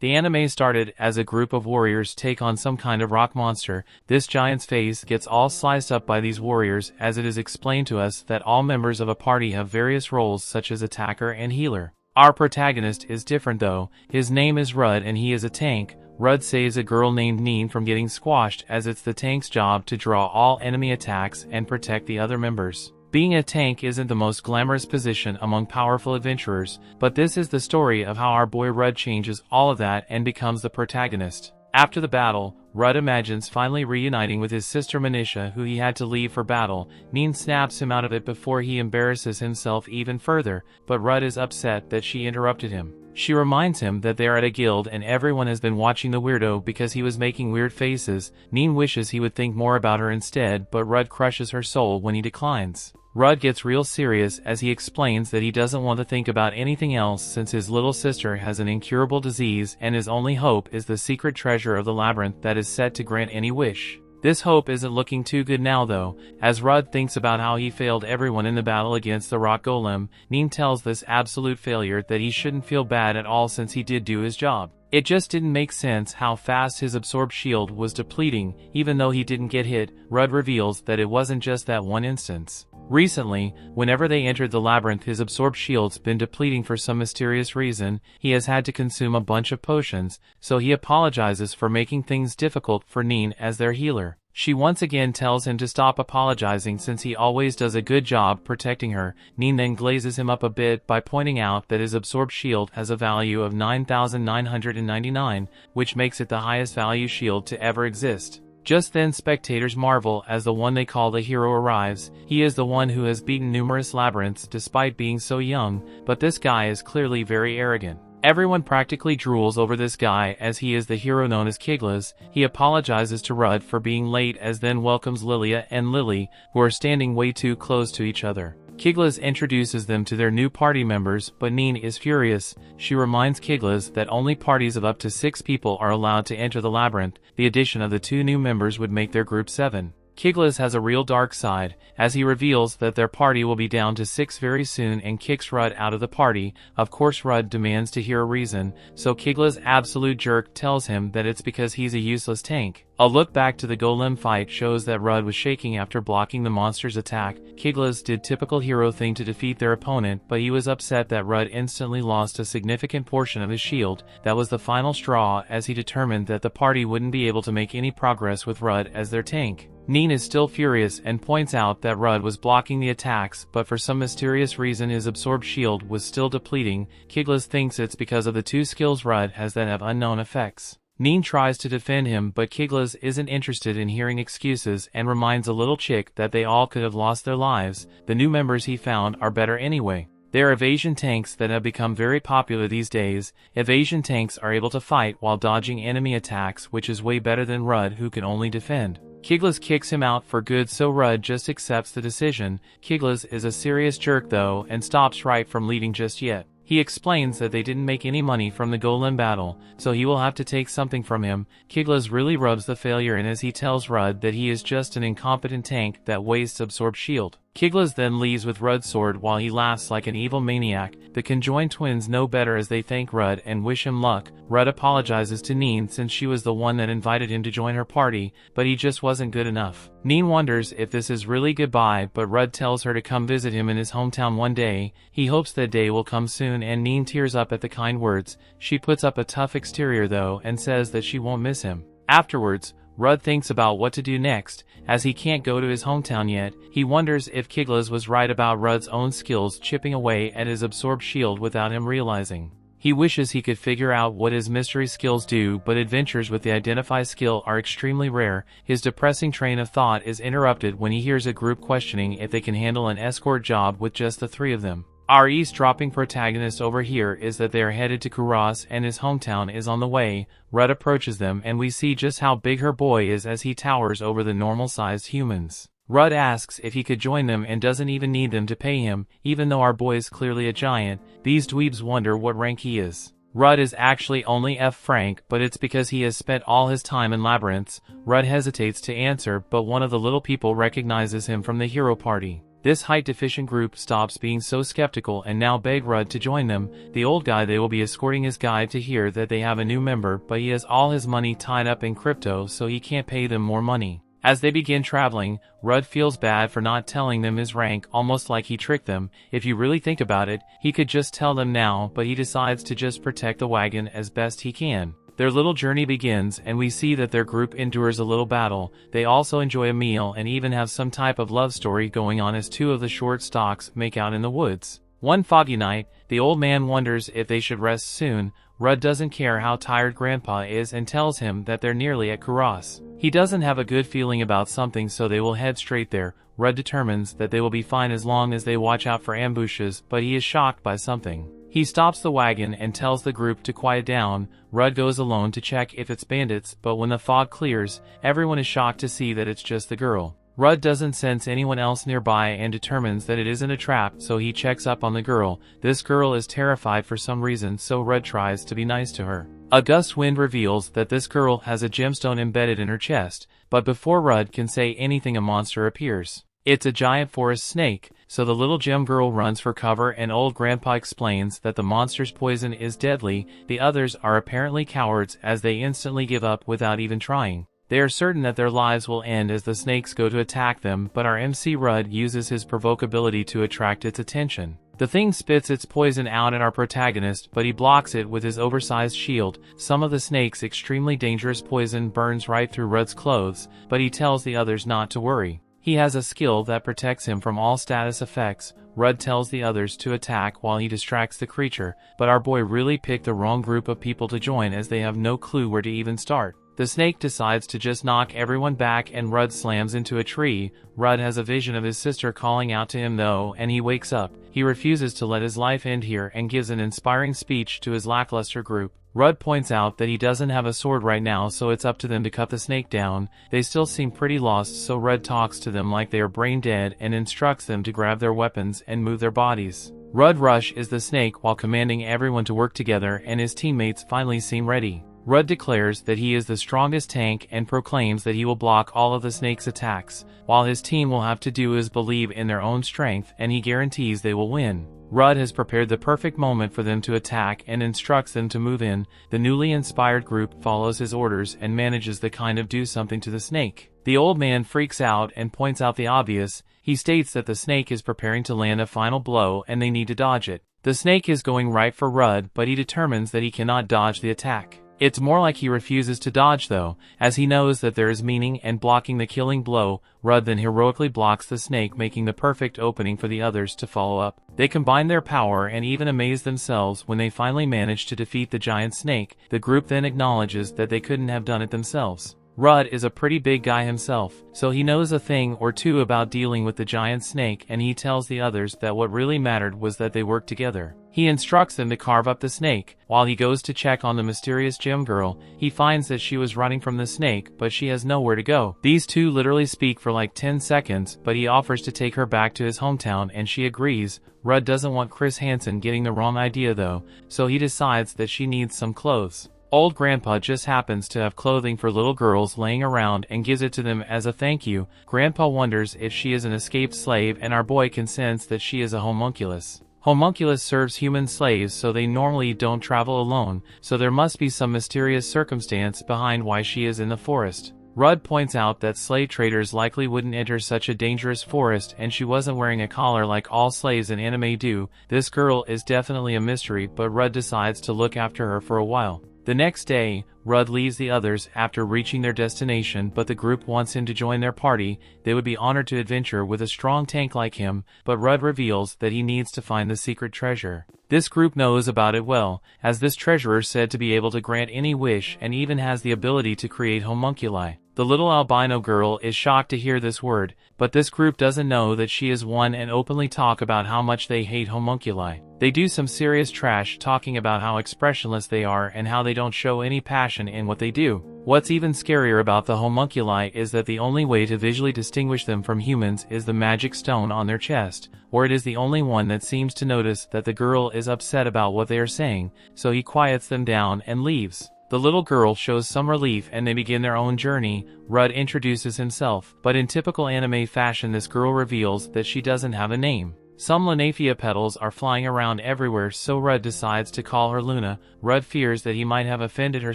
The anime started as a group of warriors take on some kind of rock monster. This giant's face gets all sliced up by these warriors, as it is explained to us that all members of a party have various roles such as attacker and healer. Our protagonist is different though. His name is Rud and he is a tank. Rud saves a girl named Neen from getting squashed, as it's the tank's job to draw all enemy attacks and protect the other members. Being a tank isn't the most glamorous position among powerful adventurers, but this is the story of how our boy Rud changes all of that and becomes the protagonist. After the battle, Rud imagines finally reuniting with his sister Manisha, who he had to leave for battle. Neen snaps him out of it before he embarrasses himself even further, but Rud is upset that she interrupted him. She reminds him that they are at a guild and everyone has been watching the weirdo because he was making weird faces. Neen wishes he would think more about her instead, but Rud crushes her soul when he declines. Rud gets real serious as he explains that he doesn't want to think about anything else since his little sister has an incurable disease and his only hope is the secret treasure of the labyrinth that is set to grant any wish. This hope isn't looking too good now though. As Rud thinks about how he failed everyone in the battle against the rock golem, Neen tells this absolute failure that he shouldn't feel bad at all since he did do his job. It just didn't make sense how fast his absorbed shield was depleting. Even though he didn't get hit, Rud reveals that it wasn't just that one instance. Recently, whenever they entered the labyrinth, his absorbed shield's been depleting for some mysterious reason. He has had to consume a bunch of potions, so he apologizes for making things difficult for Neen as their healer. She once again tells him to stop apologizing since he always does a good job protecting her. Neen then glazes him up a bit by pointing out that his absorbed shield has a value of 9,999, which makes it the highest value shield to ever exist. Just then spectators marvel as the one they call the hero arrives. He is the one who has beaten numerous labyrinths despite being so young, but this guy is clearly very arrogant. Everyone practically drools over this guy as he is the hero known as Kiglas. He apologizes to Rud for being late as then welcomes Lilia and Lily, who are standing way too close to each other. Kiglas introduces them to their new party members, but Neen is furious. She reminds Kiglas that only parties of up to 6 people are allowed to enter the labyrinth. The addition of the 2 new members would make their group 7. Kiglas has a real dark side, as he reveals that their party will be down to 6 very soon and kicks Rud out of the party. Of course Rud demands to hear a reason, so Kiglas' absolute jerk tells him that it's because he's a useless tank. A look back to the golem fight shows that Rud was shaking after blocking the monster's attack. Kiglas did typical hero thing to defeat their opponent, but he was upset that Rud instantly lost a significant portion of his shield. That was the final straw, as he determined that the party wouldn't be able to make any progress with Rud as their tank. Neen is still furious and points out that Rud was blocking the attacks, but for some mysterious reason his absorbed shield was still depleting. Kiglas thinks it's because of the 2 skills Rud has that have unknown effects. Neen tries to defend him, but Kiglas isn't interested in hearing excuses and reminds a little chick that they all could have lost their lives. The new members he found are better anyway. They're evasion tanks that have become very popular these days. Evasion tanks are able to fight while dodging enemy attacks, which is way better than Rud, who can only defend. Kiglas kicks him out for good, so Rud just accepts the decision. Kiglas is a serious jerk though and stops right from leading just yet. He explains that they didn't make any money from the golem battle, so he will have to take something from him. Kiglas really rubs the failure in as he tells Rud that he is just an incompetent tank that wastes absorbed shield. Kiglas then leaves with Rud's sword while he laughs like an evil maniac. The conjoined twins know better as they thank Rud and wish him luck. Rud apologizes to Neen since she was the one that invited him to join her party, but he just wasn't good enough. Neen wonders if this is really goodbye, but Rud tells her to come visit him in his hometown one day. He hopes that day will come soon and Neen tears up at the kind words. She puts up a tough exterior though and says that she won't miss him. Afterwards, Rud thinks about what to do next. As he can't go to his hometown yet, he wonders if Kiglas was right about Rud's own skills chipping away at his absorbed shield without him realizing. He wishes he could figure out what his mystery skills do, but adventures with the identify skill are extremely rare. His depressing train of thought is interrupted when he hears a group questioning if they can handle an escort job with just the 3 of them. Our eavesdropping protagonist over here is that they are headed to Kuras and his hometown is on the way. Rud approaches them and we see just how big her boy is as he towers over the normal-sized humans. Rud asks if he could join them and doesn't even need them to pay him, even though our boy is clearly a giant. These dweebs wonder what rank he is. Rud is actually only F rank, but it's because he has spent all his time in labyrinths. Rud hesitates to answer, but one of the little people recognizes him from the hero party. This height-deficient group stops being so skeptical and now beg Rudd to join them. The old guy they will be escorting his guide to hear that they have a new member, but he has all his money tied up in crypto, so he can't pay them more money. As they begin traveling, Rudd feels bad for not telling them his rank, almost like he tricked them. If you really think about it, he could just tell them now, but he decides to just protect the wagon as best he can. Their little journey begins, and we see that their group endures a little battle. They also enjoy a meal and even have some type of love story going on as two of the short stalks make out in the woods. One foggy night, the old man wonders if they should rest soon. Rudd doesn't care how tired Grandpa is and tells him that they're nearly at Kuras. He doesn't have a good feeling about something, so they will head straight there. Rudd determines that they will be fine as long as they watch out for ambushes, but he is shocked by something. He stops the wagon and tells the group to quiet down. Rudd goes alone to check if it's bandits, but when the fog clears, everyone is shocked to see that it's just the girl. Rudd doesn't sense anyone else nearby and determines that it isn't a trap, so he checks up on the girl. This girl is terrified for some reason, so Rudd tries to be nice to her. A gust wind reveals that this girl has a gemstone embedded in her chest, but before Rudd can say anything, a monster appears. It's a giant forest snake, so the little gem girl runs for cover and old Grandpa explains that the monster's poison is deadly. The others are apparently cowards as they instantly give up without even trying. They are certain that their lives will end as the snakes go to attack them, but our MC Rudd uses his provocability to attract its attention. The thing spits its poison out at our protagonist, but he blocks it with his oversized shield. Some of the snake's extremely dangerous poison burns right through Rudd's clothes, but he tells the others not to worry. He has a skill that protects him from all status effects. Rudd tells the others to attack while he distracts the creature, but our boy really picked the wrong group of people to join as they have no clue where to even start. The snake decides to just knock everyone back and Rudd slams into a tree. Rudd has a vision of his sister calling out to him though, and he wakes up. He refuses to let his life end here and gives an inspiring speech to his lackluster group. Rudd points out that he doesn't have a sword right now, so it's up to them to cut the snake down. They still seem pretty lost, so Rudd talks to them like they are brain dead and instructs them to grab their weapons and move their bodies. Rudd rushes the snake while commanding everyone to work together, and his teammates finally seem ready. Rudd declares that he is the strongest tank and proclaims that he will block all of the snake's attacks. While his team will have to do is believe in their own strength, and he guarantees they will win. Rudd has prepared the perfect moment for them to attack and instructs them to move in. The newly inspired group follows his orders and manages to kind of do something to the snake. The old man freaks out and points out the obvious. He states that the snake is preparing to land a final blow and they need to dodge it. The snake is going right for Rudd, but he determines that he cannot dodge the attack. It's more like he refuses to dodge though, as he knows that there is meaning in blocking the killing blow. Rudd then heroically blocks the snake, making the perfect opening for the others to follow up. They combine their power and even amaze themselves when they finally manage to defeat the giant snake. The group then acknowledges that they couldn't have done it themselves. Rudd is a pretty big guy himself, so he knows a thing or two about dealing with the giant snake, and he tells the others that what really mattered was that they work together. He instructs them to carve up the snake. While he goes to check on the mysterious gem girl, he finds that she was running from the snake, but she has nowhere to go. These two literally speak for like 10 seconds, but he offers to take her back to his hometown and she agrees. Rudd doesn't want Chris Hansen getting the wrong idea though, so he decides that she needs some clothes. Old Grandpa just happens to have clothing for little girls laying around and gives it to them as a thank you. Grandpa wonders if she is an escaped slave, and our boy can sense that she is a homunculus. Homunculus serves human slaves, so they normally don't travel alone, so there must be some mysterious circumstance behind why she is in the forest. Rudd points out that slave traders likely wouldn't enter such a dangerous forest, and she wasn't wearing a collar like all slaves in anime do. This girl is definitely a mystery, but Rudd decides to look after her for a while. The next day, Rudd leaves the others after reaching their destination, but the group wants him to join their party. They would be honored to adventure with a strong tank like him, but Rudd reveals that he needs to find the secret treasure. This group knows about it well, as this treasure is said to be able to grant any wish and even has the ability to create homunculi. The little albino girl is shocked to hear this word, but this group doesn't know that she is one and openly talk about how much they hate homunculi. They do some serious trash talking about how expressionless they are and how they don't show any passion in what they do. What's even scarier about the homunculi is that the only way to visually distinguish them from humans is the magic stone on their chest, or it is the only one that seems to notice that the girl is upset about what they are saying, so he quiets them down and leaves. The little girl shows some relief and they begin their own journey. Rudd introduces himself, but in typical anime fashion this girl reveals that she doesn't have a name. Some Lanafia petals are flying around everywhere, so Rudd decides to call her Luna. Rudd fears that he might have offended her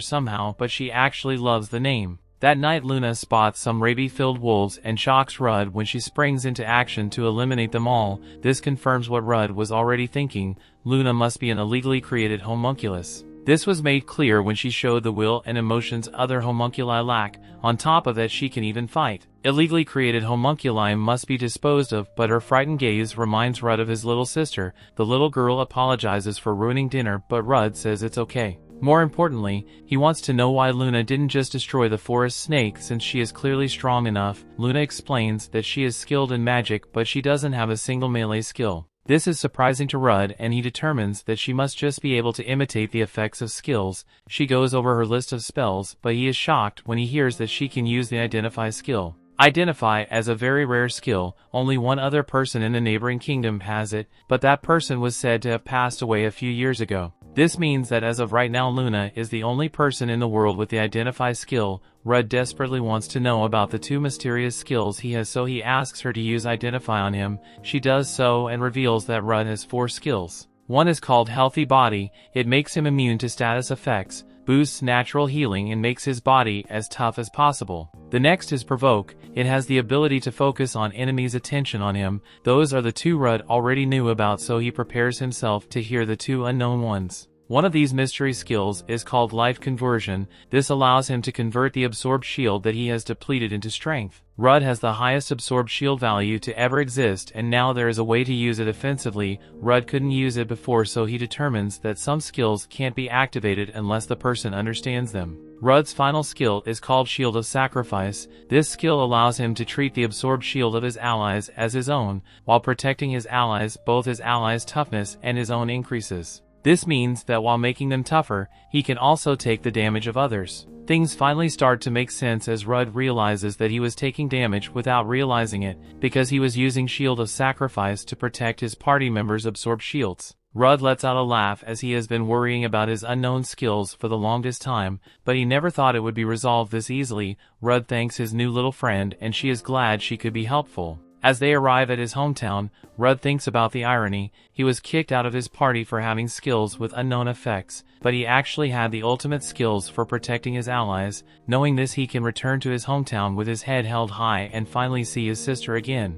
somehow, but she actually loves the name. That night Luna spots some rabies-filled wolves and shocks Rudd when she springs into action to eliminate them all. This confirms what Rudd was already thinking. Luna must be an illegally created homunculus. This was made clear when she showed the will and emotions other homunculi lack. On top of that, she can even fight. Illegally created homunculi must be disposed of, but her frightened gaze reminds Rudd of his little sister. The little girl apologizes for ruining dinner, but Rudd says it's okay. More importantly, he wants to know why Luna didn't just destroy the forest snake since she is clearly strong enough. Luna explains that she is skilled in magic, but she doesn't have a single melee skill. This is surprising to Rudd, and he determines that she must just be able to imitate the effects of skills. She goes over her list of spells, but he is shocked when he hears that she can use the Identify skill. Identify as a very rare skill. Only one other person in the neighboring kingdom has it, but that person was said to have passed away a few years ago. This means that as of right now Luna is the only person in the world with the Identify skill. Rudd desperately wants to know about the two mysterious skills he has, so he asks her to use Identify on him. She does so and reveals that Rudd has 4 skills. One is called Healthy Body. It makes him immune to status effects, boosts natural healing, and makes his body as tough as possible. The next is Provoke. It has the ability to focus on enemies' attention on him. Those are the 2 Rudd already knew about, so he prepares himself to hear the 2 unknown ones. One of these mystery skills is called Life Conversion. This allows him to convert the absorbed shield that he has depleted into strength. Rudd has the highest absorbed shield value to ever exist, and now there is a way to use it offensively. Rudd couldn't use it before, so he determines that some skills can't be activated unless the person understands them. Rudd's final skill is called Shield of Sacrifice. This skill allows him to treat the absorbed shield of his allies as his own, while protecting his allies. Both his allies' toughness and his own increases. This means that while making them tougher, he can also take the damage of others. Things finally start to make sense as Rudd realizes that he was taking damage without realizing it, because he was using Shield of Sacrifice to protect his party members' absorbed shields. Rudd lets out a laugh as he has been worrying about his unknown skills for the longest time, but he never thought it would be resolved this easily. Rudd thanks his new little friend, and she is glad she could be helpful. As they arrive at his hometown, Rudd thinks about the irony. He was kicked out of his party for having skills with unknown effects, but he actually had the ultimate skills for protecting his allies. Knowing this, he can return to his hometown with his head held high and finally see his sister again.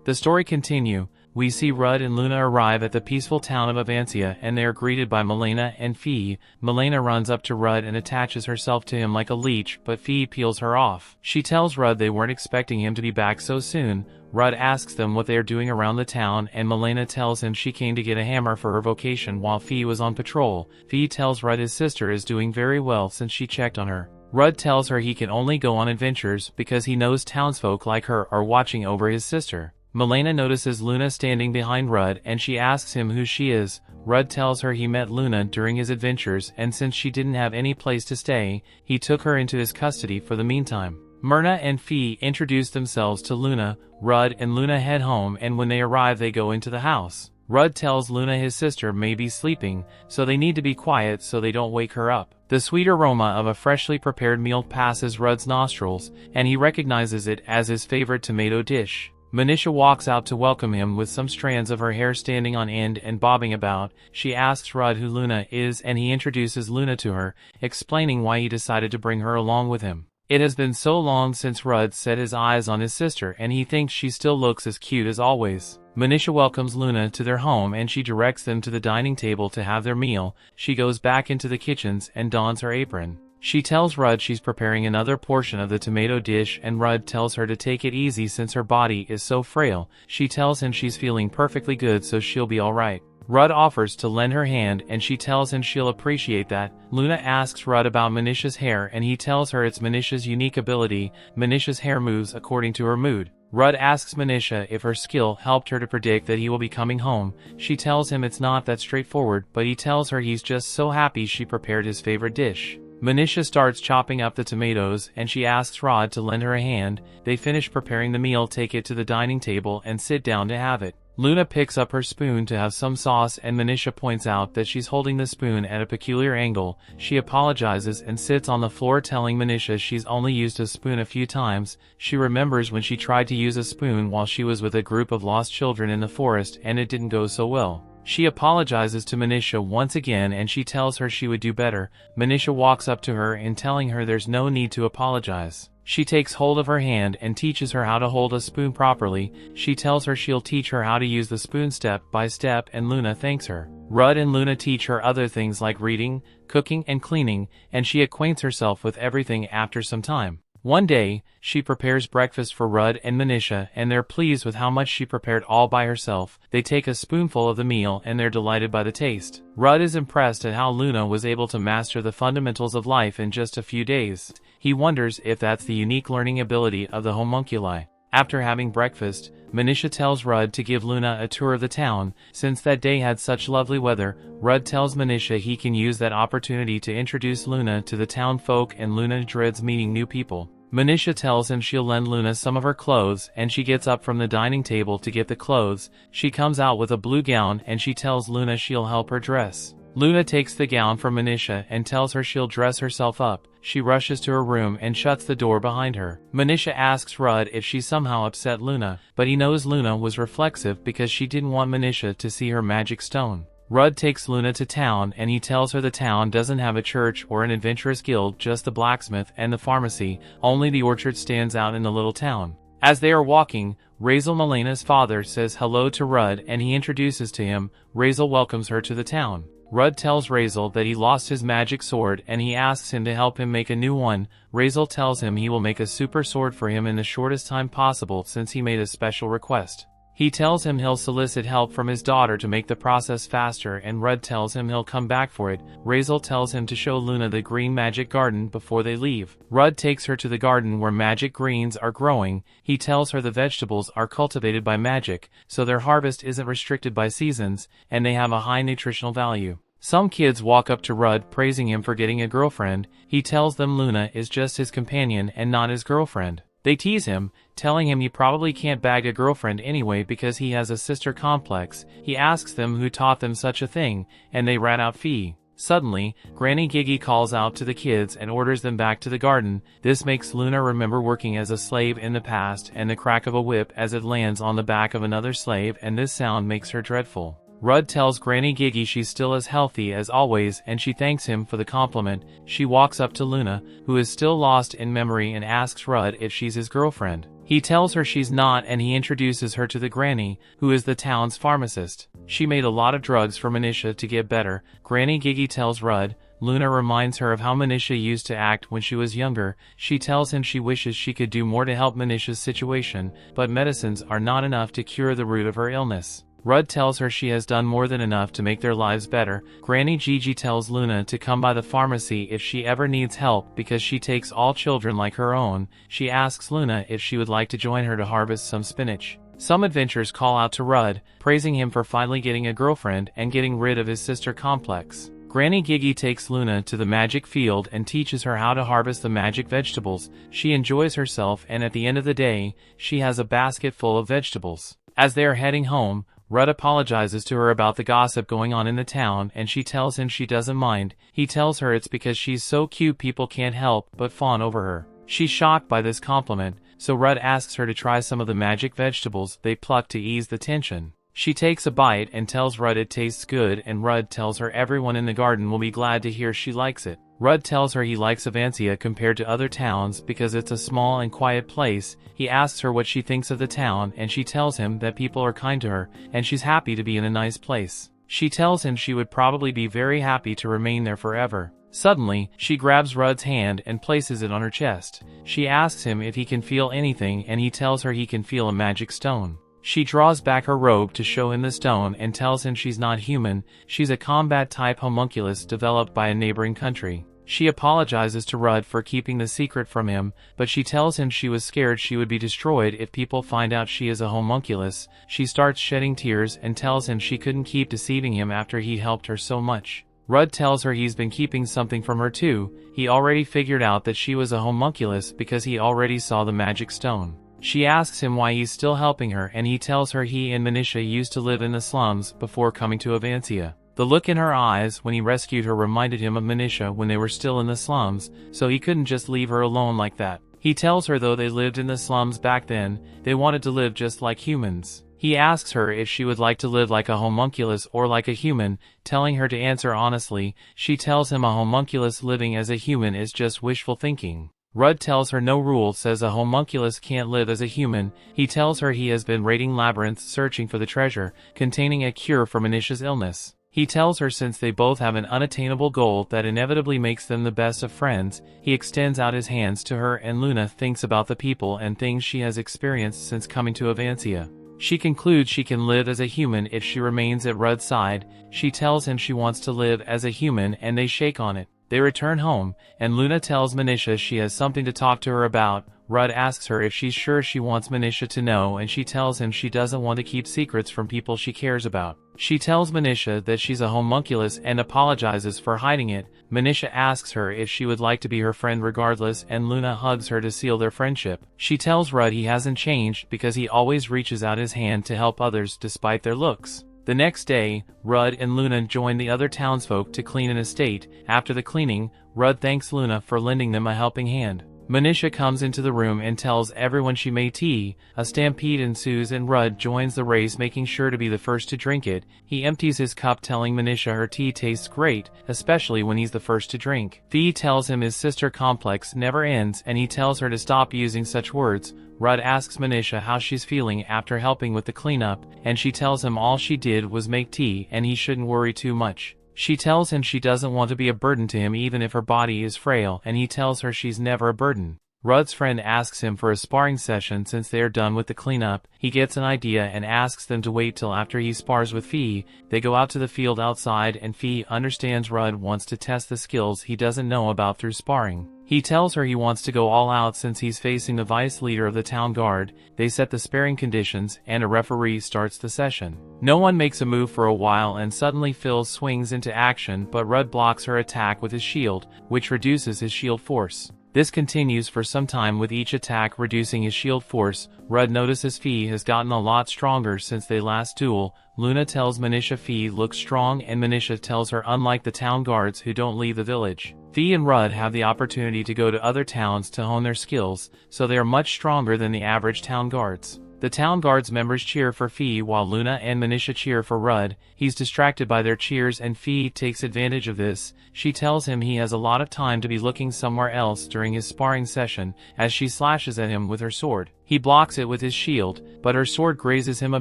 The story continue. We see Rudd and Luna arrive at the peaceful town of Avancia, and they are greeted by Milena and Fee. Milena runs up to Rudd and attaches herself to him like a leech, but Fee peels her off. She tells Rudd they weren't expecting him to be back so soon. Rudd asks them what they are doing around the town, and Milena tells him she came to get a hammer for her vocation while Fee was on patrol. Fee tells Rudd his sister is doing very well since she checked on her. Rudd tells her he can only go on adventures because he knows townsfolk like her are watching over his sister. Milena notices Luna standing behind Rudd, and she asks him who she is. Rudd tells her he met Luna during his adventures, and since she didn't have any place to stay, he took her into his custody for the meantime. Myrna and Fee introduce themselves to Luna. Rudd and Luna head home, and when they arrive they go into the house. Rudd tells Luna his sister may be sleeping, so they need to be quiet so they don't wake her up. The sweet aroma of a freshly prepared meal passes Rudd's nostrils, and he recognizes it as his favorite tomato dish. Manisha walks out to welcome him with some strands of her hair standing on end and bobbing about. She asks Rudd who Luna is, and he introduces Luna to her, explaining why he decided to bring her along with him. It has been so long since Rudd set his eyes on his sister, and he thinks she still looks as cute as always. Manisha welcomes Luna to their home, and she directs them to the dining table to have their meal. She goes back into the kitchens and dons her apron. She tells Rudd she's preparing another portion of the tomato dish, and Rudd tells her to take it easy since her body is so frail. She tells him she's feeling perfectly good, so she'll be alright. Rudd offers to lend her hand, and she tells him she'll appreciate that. Luna asks Rudd about Manisha's hair, and he tells her it's Manisha's unique ability. Manisha's hair moves according to her mood. Rudd asks Manisha if her skill helped her to predict that he will be coming home. She tells him it's not that straightforward, but he tells her he's just so happy she prepared his favorite dish. Manisha starts chopping up the tomatoes, and she asks Rudd to lend her a hand. They finish preparing the meal, take it to the dining table, and sit down to have it. Luna picks up her spoon to have some sauce and Manisha points out that she's holding the spoon at a peculiar angle. She apologizes and sits on the floor telling Manisha she's only used a spoon a few times. She remembers when she tried to use a spoon while she was with a group of lost children in the forest and it didn't go so well. She apologizes to Manisha once again and she tells her she would do better. Manisha walks up to her and telling her there's no need to apologize. She takes hold of her hand and teaches her how to hold a spoon properly. She tells her she'll teach her how to use the spoon step by step and Luna thanks her. Rudd and Luna teach her other things like reading, cooking and cleaning, and she acquaints herself with everything after some time. One day, she prepares breakfast for Rudd and Manisha and they're pleased with how much she prepared all by herself. They take a spoonful of the meal and they're delighted by the taste. Rudd is impressed at how Luna was able to master the fundamentals of life in just a few days. He wonders if that's the unique learning ability of the homunculi. After having breakfast, Manisha tells Rudd to give Luna a tour of the town. Since that day had such lovely weather, Rudd tells Manisha he can use that opportunity to introduce Luna to the town folk and Luna dreads meeting new people. Manisha tells him she'll lend Luna some of her clothes and she gets up from the dining table to get the clothes. She comes out with a blue gown and she tells Luna she'll help her dress. Luna takes the gown from Manisha and tells her she'll dress herself up. She rushes to her room and shuts the door behind her. Manisha asks Rudd if she somehow upset Luna, but he knows Luna was reflexive because she didn't want Manisha to see her magic stone. Rudd takes Luna to town and he tells her the town doesn't have a church or an adventurous guild, just the blacksmith and the pharmacy. Only the orchard stands out in the little town. As they are walking, Razel Melena's father says hello to Rudd and he introduces to him. Razel welcomes her to the town. Rudd tells Razel that he lost his magic sword and he asks him to help him make a new one. Razel tells him he will make a super sword for him in the shortest time possible since he made a special request. He tells him he'll solicit help from his daughter to make the process faster and Rudd tells him he'll come back for it. Razel tells him to show Luna the green magic garden before they leave. Rudd takes her to the garden where magic greens are growing. He tells her the vegetables are cultivated by magic, so their harvest isn't restricted by seasons, and they have a high nutritional value. Some kids walk up to Rudd praising him for getting a girlfriend. He tells them Luna is just his companion and not his girlfriend. They tease him, telling him he probably can't bag a girlfriend anyway because he has a sister complex. He asks them who taught them such a thing, and they rat out Fee. Suddenly, Granny Gigi calls out to the kids and orders them back to the garden. This makes Luna remember working as a slave in the past and the crack of a whip as it lands on the back of another slave, and this sound makes her dreadful. Rudd tells Granny Gigi she's still as healthy as always and she thanks him for the compliment. She walks up to Luna, who is still lost in memory, and asks Rudd if she's his girlfriend. He tells her she's not and he introduces her to the granny, who is the town's pharmacist. She made a lot of drugs for Manisha to get better. Granny Gigi tells Rudd. Luna reminds her of how Manisha used to act when she was younger. She tells him she wishes she could do more to help Manisha's situation, but medicines are not enough to cure the root of her illness. Rudd tells her she has done more than enough to make their lives better. Granny Gigi tells Luna to come by the pharmacy if she ever needs help because she takes all children like her own. She asks Luna if she would like to join her to harvest some spinach. Some adventurers call out to Rudd, praising him for finally getting a girlfriend and getting rid of his sister complex. Granny Gigi takes Luna to the magic field and teaches her how to harvest the magic vegetables. She enjoys herself and at the end of the day, she has a basket full of vegetables. As they are heading home, Rudd apologizes to her about the gossip going on in the town and she tells him she doesn't mind. He tells her it's because she's so cute people can't help but fawn over her. She's shocked by this compliment, so Rudd asks her to try some of the magic vegetables they pluck to ease the tension. She takes a bite and tells Rudd it tastes good, and Rudd tells her everyone in the garden will be glad to hear she likes it. Rudd tells her he likes Avancia compared to other towns because it's a small and quiet place. He asks her what she thinks of the town and she tells him that people are kind to her and she's happy to be in a nice place. She tells him she would probably be very happy to remain there forever. Suddenly, she grabs Rudd's hand and places it on her chest. She asks him if he can feel anything and he tells her he can feel a magic stone. She draws back her robe to show him the stone and tells him she's not human, she's a combat-type homunculus developed by a neighboring country. She apologizes to Rudd for keeping the secret from him, but she tells him she was scared she would be destroyed if people find out she is a homunculus. She starts shedding tears and tells him she couldn't keep deceiving him after he helped her so much. Rudd tells her he's been keeping something from her too. He already figured out that she was a homunculus because he already saw the magic stone. She asks him why he's still helping her, and he tells her he and Manisha used to live in the slums before coming to Avancia. The look in her eyes when he rescued her reminded him of Manisha when they were still in the slums, so he couldn't just leave her alone like that. He tells her though they lived in the slums back then, they wanted to live just like humans. He asks her if she would like to live like a homunculus or like a human, telling her to answer honestly. She tells him a homunculus living as a human is just wishful thinking. Rudd tells her no rule says a homunculus can't live as a human. He tells her he has been raiding labyrinths searching for the treasure, containing a cure for Manisha's illness. He tells her since they both have an unattainable goal that inevitably makes them the best of friends, he extends out his hands to her and Luna thinks about the people and things she has experienced since coming to Avancia. She concludes she can live as a human if she remains at Rudd's side. She tells him she wants to live as a human and they shake on it. They return home, and Luna tells Manisha she has something to talk to her about. Rudd asks her if she's sure she wants Manisha to know and she tells him she doesn't want to keep secrets from people she cares about. She tells Manisha that she's a homunculus and apologizes for hiding it. Manisha asks her if she would like to be her friend regardless and Luna hugs her to seal their friendship. She tells Rudd he hasn't changed because he always reaches out his hand to help others despite their looks. The next day, Rudd and Luna join the other townsfolk to clean an estate. After the cleaning, Rudd thanks Luna for lending them a helping hand. Manisha comes into the room and tells everyone she made tea. A stampede ensues and Rudd joins the race making sure to be the first to drink it. He empties his cup telling Manisha her tea tastes great, especially when he's the first to drink. Fee tells him his sister complex never ends and he tells her to stop using such words. Rudd asks Manisha how she's feeling after helping with the cleanup, and she tells him all she did was make tea and he shouldn't worry too much. She tells him she doesn't want to be a burden to him even if her body is frail, and he tells her she's never a burden. Rudd's friend asks him for a sparring session since they are done with the cleanup. He gets an idea and asks them to wait till after he spars with Fee. They go out to the field outside and Fee understands Rudd wants to test the skills he doesn't know about through sparring. He tells her he wants to go all out since he's facing the vice leader of the town guard. They set the sparring conditions and a referee starts the session. No one makes a move for a while and suddenly Phil swings into action but Rudd blocks her attack with his shield, which reduces his shield force. This continues for some time with each attack reducing his shield force. Rudd notices Fee has gotten a lot stronger since they last duel. Luna tells Manisha Fee looks strong and Manisha tells her unlike the town guards who don't leave the village. Fee and Rudd have the opportunity to go to other towns to hone their skills, so they are much stronger than the average town guards. The town guards members cheer for Fee while Luna and Manisha cheer for Rudd. He's distracted by their cheers and Fee takes advantage of this. She tells him he has a lot of time to be looking somewhere else during his sparring session as she slashes at him with her sword. He blocks it with his shield, but her sword grazes him a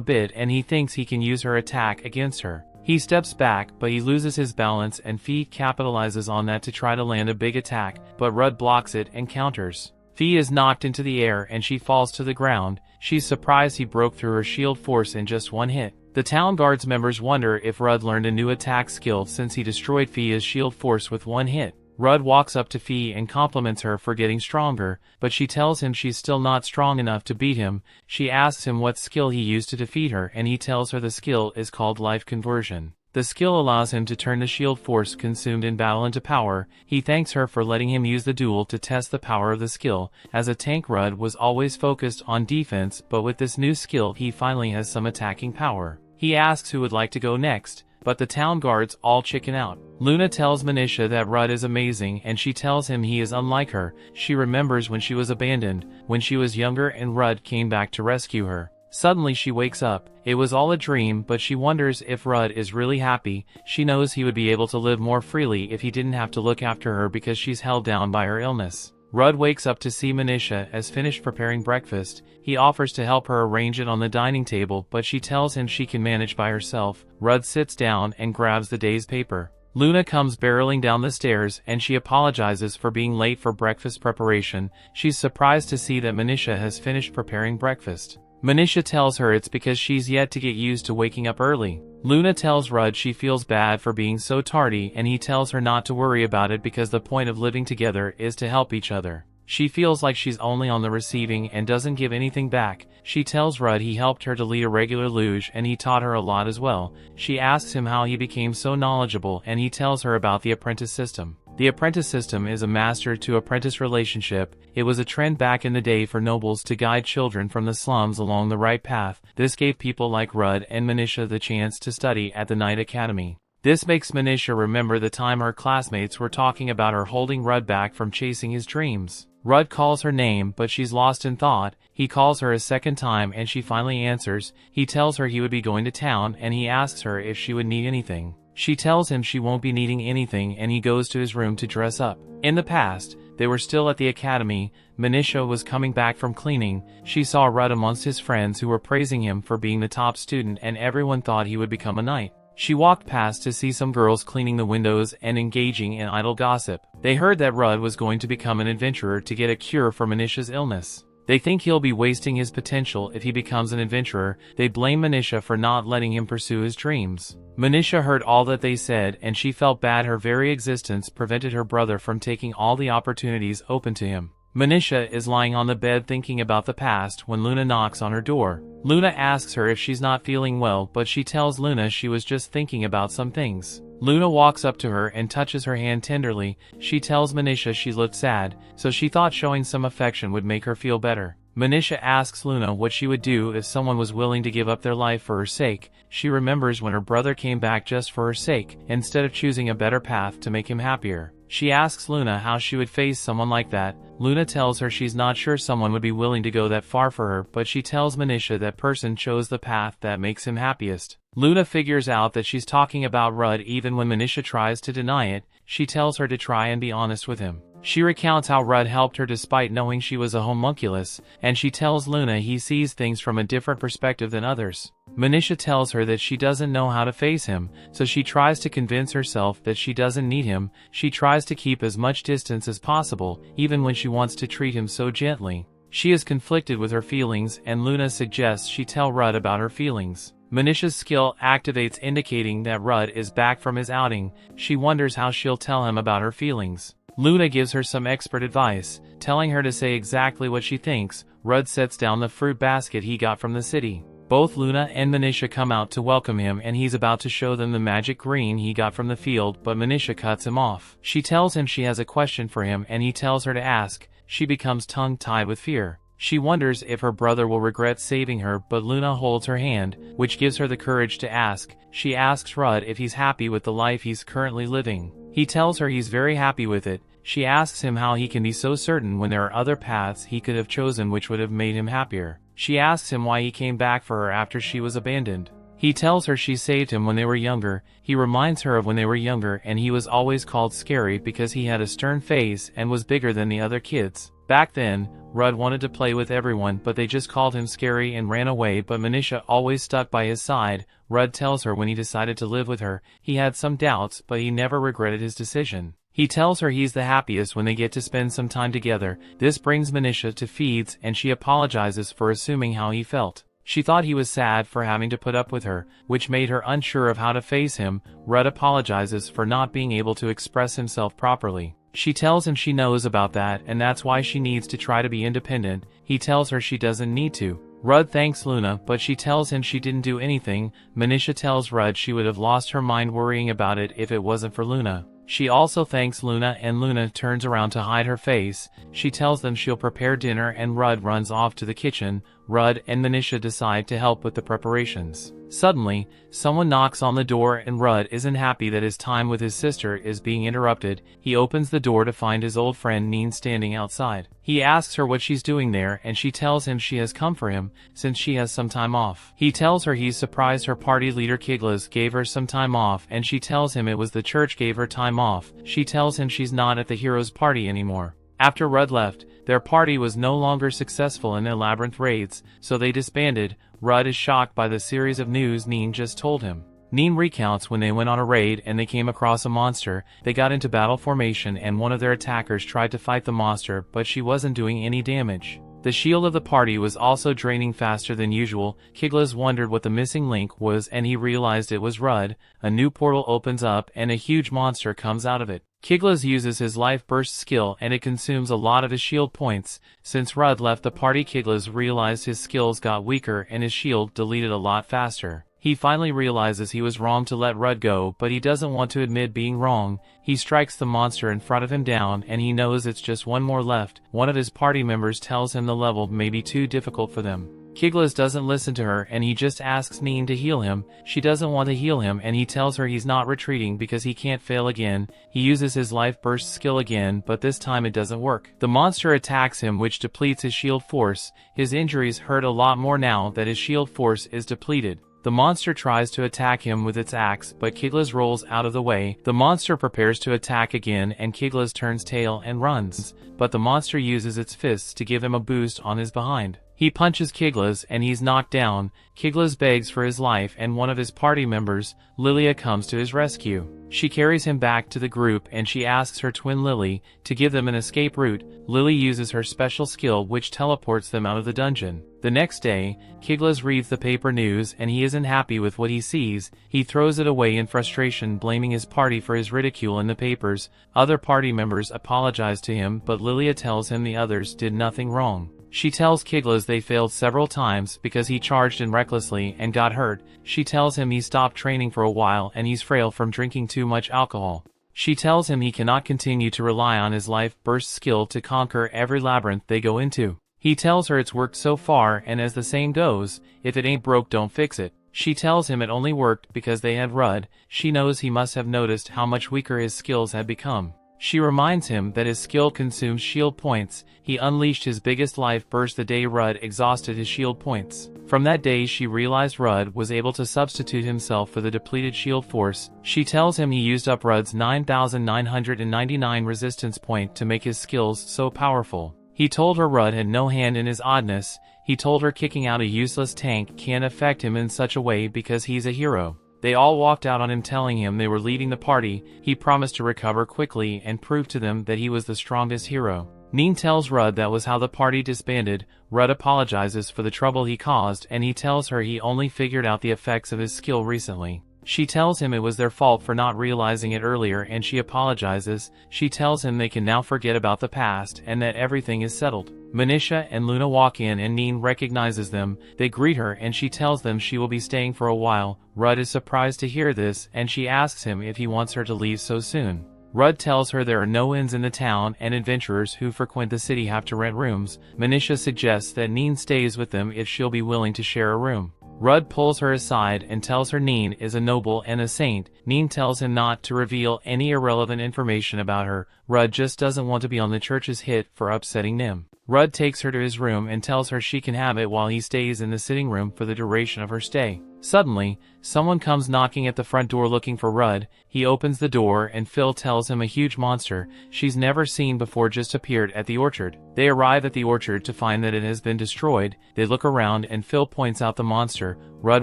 bit and he thinks he can use her attack against her. He steps back, but he loses his balance and Fee capitalizes on that to try to land a big attack, but Rudd blocks it and counters. Fee is knocked into the air and she falls to the ground. She's surprised he broke through her shield force in just one hit. The town guards members wonder if Rudd learned a new attack skill since he destroyed Fee's shield force with one hit. Rudd walks up to Fee and compliments her for getting stronger, but she tells him she's still not strong enough to beat him. She asks him what skill he used to defeat her and he tells her the skill is called life conversion. The skill allows him to turn the shield force consumed in battle into power. He thanks her for letting him use the duel to test the power of the skill. As a tank, Rudd was always focused on defense, but with this new skill he finally has some attacking power. He asks who would like to go next, but the town guards all chicken out. Luna tells Manisha that Rudd is amazing and she tells him he is unlike her. She remembers when she was abandoned, when she was younger and Rudd came back to rescue her. Suddenly she wakes up. It was all a dream, but she wonders if Rudd is really happy. She knows he would be able to live more freely if he didn't have to look after her because she's held down by her illness. Rudd wakes up to see Manisha has finished preparing breakfast. He offers to help her arrange it on the dining table, but she tells him she can manage by herself. Rudd sits down and grabs the day's paper. Luna comes barreling down the stairs and she apologizes for being late for breakfast preparation. She's surprised to see that Manisha has finished preparing breakfast. Manisha tells her it's because she's yet to get used to waking up early. Luna tells Rudd she feels bad for being so tardy and he tells her not to worry about it because the point of living together is to help each other. She feels like she's only on the receiving and doesn't give anything back. She tells Rudd he helped her to lead a regular luge and he taught her a lot as well. She asks him how he became so knowledgeable and he tells her about the apprentice system. The apprentice system is a master-to-apprentice relationship. It was a trend back in the day for nobles to guide children from the slums along the right path. This gave people like Rudd and Manisha the chance to study at the Knight Academy. This makes Manisha remember the time her classmates were talking about her holding Rudd back from chasing his dreams. Rudd calls her name, but she's lost in thought. He calls her a second time and she finally answers. He tells her he would be going to town and he asks her if she would need anything. She tells him she won't be needing anything and he goes to his room to dress up. In the past, they were still at the academy. Manisha was coming back from cleaning. She saw Rudd amongst his friends who were praising him for being the top student and everyone thought he would become a knight. She walked past to see some girls cleaning the windows and engaging in idle gossip. They heard that Rudd was going to become an adventurer to get a cure for Manisha's illness. They think he'll be wasting his potential if he becomes an adventurer. They blame Manisha for not letting him pursue his dreams. Manisha heard all that they said and she felt bad her very existence prevented her brother from taking all the opportunities open to him. Manisha is lying on the bed thinking about the past when Luna knocks on her door. Luna asks her if she's not feeling well, but she tells Luna she was just thinking about some things. Luna walks up to her and touches her hand tenderly. She tells Manisha she looked sad, so she thought showing some affection would make her feel better. Manisha asks Luna what she would do if someone was willing to give up their life for her sake. She remembers when her brother came back just for her sake, instead of choosing a better path to make him happier. She asks Luna how she would face someone like that. Luna tells her she's not sure someone would be willing to go that far for her, but she tells Manisha that person chose the path that makes him happiest. Luna figures out that she's talking about Rudd even when Manisha tries to deny it. She tells her to try and be honest with him. She recounts how Rudd helped her despite knowing she was a homunculus, and she tells Luna he sees things from a different perspective than others. Manisha tells her that she doesn't know how to face him, so she tries to convince herself that she doesn't need him. She tries to keep as much distance as possible, even when she wants to treat him so gently. She is conflicted with her feelings, and Luna suggests she tell Rudd about her feelings. Manisha's skill activates, indicating that Rudd is back from his outing. She wonders how she'll tell him about her feelings. Luna gives her some expert advice, telling her to say exactly what she thinks. Rudd sets down the fruit basket he got from the city. Both Luna and Manisha come out to welcome him and he's about to show them the magic green he got from the field, but Manisha cuts him off. She tells him she has a question for him and he tells her to ask. She becomes tongue-tied with fear. She wonders if her brother will regret saving her, but Luna holds her hand, which gives her the courage to ask. She asks Rudd if he's happy with the life he's currently living. He tells her he's very happy with it. She asks him how he can be so certain when there are other paths he could have chosen which would have made him happier. She asks him why he came back for her after she was abandoned. He tells her she saved him when they were younger. He reminds her of when they were younger and he was always called scary because he had a stern face and was bigger than the other kids. Back then, Rudd wanted to play with everyone, but they just called him scary and ran away, but Manisha always stuck by his side. Rudd tells her when he decided to live with her, he had some doubts, but he never regretted his decision. He tells her he's the happiest when they get to spend some time together. This brings Manisha to feeds and she apologizes for assuming how he felt. She thought he was sad for having to put up with her, which made her unsure of how to face him. Rudd apologizes for not being able to express himself properly. She tells him she knows about that and that's why she needs to try to be independent. He tells her she doesn't need to. Rudd thanks Luna, but she tells him she didn't do anything. Manisha tells Rudd she would have lost her mind worrying about it if it wasn't for Luna. She also thanks Luna and Luna turns around to hide her face. She tells them she'll prepare dinner and Rudd runs off to the kitchen. Rudd and Manisha decide to help with the preparations. Suddenly, someone knocks on the door and Rudd isn't happy that his time with his sister is being interrupted. He opens the door to find his old friend Neen standing outside. He asks her what she's doing there and she tells him she has come for him since she has some time off. He tells her he's surprised her party leader Kiglas gave her some time off and she tells him it was the church gave her time off. She tells him she's not at the hero's party anymore. After Rudd left, their party was no longer successful in their labyrinth raids, so they disbanded. Rudd is shocked by the series of news Neen just told him. Neen recounts when they went on a raid and they came across a monster. They got into battle formation and one of their attackers tried to fight the monster, but she wasn't doing any damage. The shield of the party was also draining faster than usual. Kiglas wondered what the missing link was and he realized it was Rudd. A new portal opens up and a huge monster comes out of it. Kiglas uses his life burst skill and it consumes a lot of his shield points. Since Rudd left the party, Kiglas realized his skills got weaker and his shield deleted a lot faster. He finally realizes he was wrong to let Rudd go, but he doesn't want to admit being wrong. He strikes the monster in front of him down, and he knows it's just one more left. One of his party members tells him the level may be too difficult for them. Kiglas doesn't listen to her, and he just asks Neen to heal him. She doesn't want to heal him, and he tells her he's not retreating because he can't fail again. He uses his life burst skill again, but this time it doesn't work. The monster attacks him, which depletes his shield force. His injuries hurt a lot more now that his shield force is depleted. The monster tries to attack him with its axe, but Kiglas rolls out of the way. The monster prepares to attack again, and Kiglas turns tail and runs, but the monster uses its fists to give him a boost on his behind. He punches Kiglas, and he's knocked down. Kiglas begs for his life, and one of his party members, Lilia, comes to his rescue. She carries him back to the group, and she asks her twin Lily to give them an escape route. Lily uses her special skill, which teleports them out of the dungeon. The next day, Kiglas reads the paper news, and he isn't happy with what he sees. He throws it away in frustration, blaming his party for his ridicule in the papers. Other party members apologize to him, but Lilia tells him the others did nothing wrong. She tells Kiglas they failed several times because he charged in recklessly and got hurt. She tells him he stopped training for a while and he's frail from drinking too much alcohol. She tells him he cannot continue to rely on his life burst skill to conquer every labyrinth they go into. He tells her it's worked so far, and as the saying goes, if it ain't broke don't fix it. She tells him it only worked because they had Rudd. She knows he must have noticed how much weaker his skills had become. She reminds him that his skill consumes shield points. He unleashed his biggest life burst the day Rudd exhausted his shield points. From that day she realized Rudd was able to substitute himself for the depleted shield force. She tells him he used up Rudd's 9,999 resistance point to make his skills so powerful. He told her Rudd had no hand in his oddness. He told her kicking out a useless tank can't affect him in such a way because he's a hero. They all walked out on him telling him they were leading the party. He promised to recover quickly and prove to them that he was the strongest hero. Neen tells Rudd that was how the party disbanded. Rudd apologizes for the trouble he caused, and he tells her he only figured out the effects of his skill recently. She tells him it was their fault for not realizing it earlier, and she apologizes. She tells him they can now forget about the past and that everything is settled. Manisha and Luna walk in and Neen recognizes them. They greet her and she tells them she will be staying for a while. Rudd is surprised to hear this, and she asks him if he wants her to leave so soon. Rudd tells her there are no inns in the town and adventurers who frequent the city have to rent rooms. Manisha suggests that Neen stays with them if she'll be willing to share a room. Rudd pulls her aside and tells her Neen is a noble and a saint. Neen tells him not to reveal any irrelevant information about her. Rudd just doesn't want to be on the church's hit for upsetting Nim. Rudd takes her to his room and tells her she can have it while he stays in the sitting room for the duration of her stay. Suddenly, someone comes knocking at the front door looking for Rudd. He opens the door and Phil tells him a huge monster she's never seen before just appeared at the orchard. They arrive at the orchard to find that it has been destroyed. They look around and Phil points out the monster. Rudd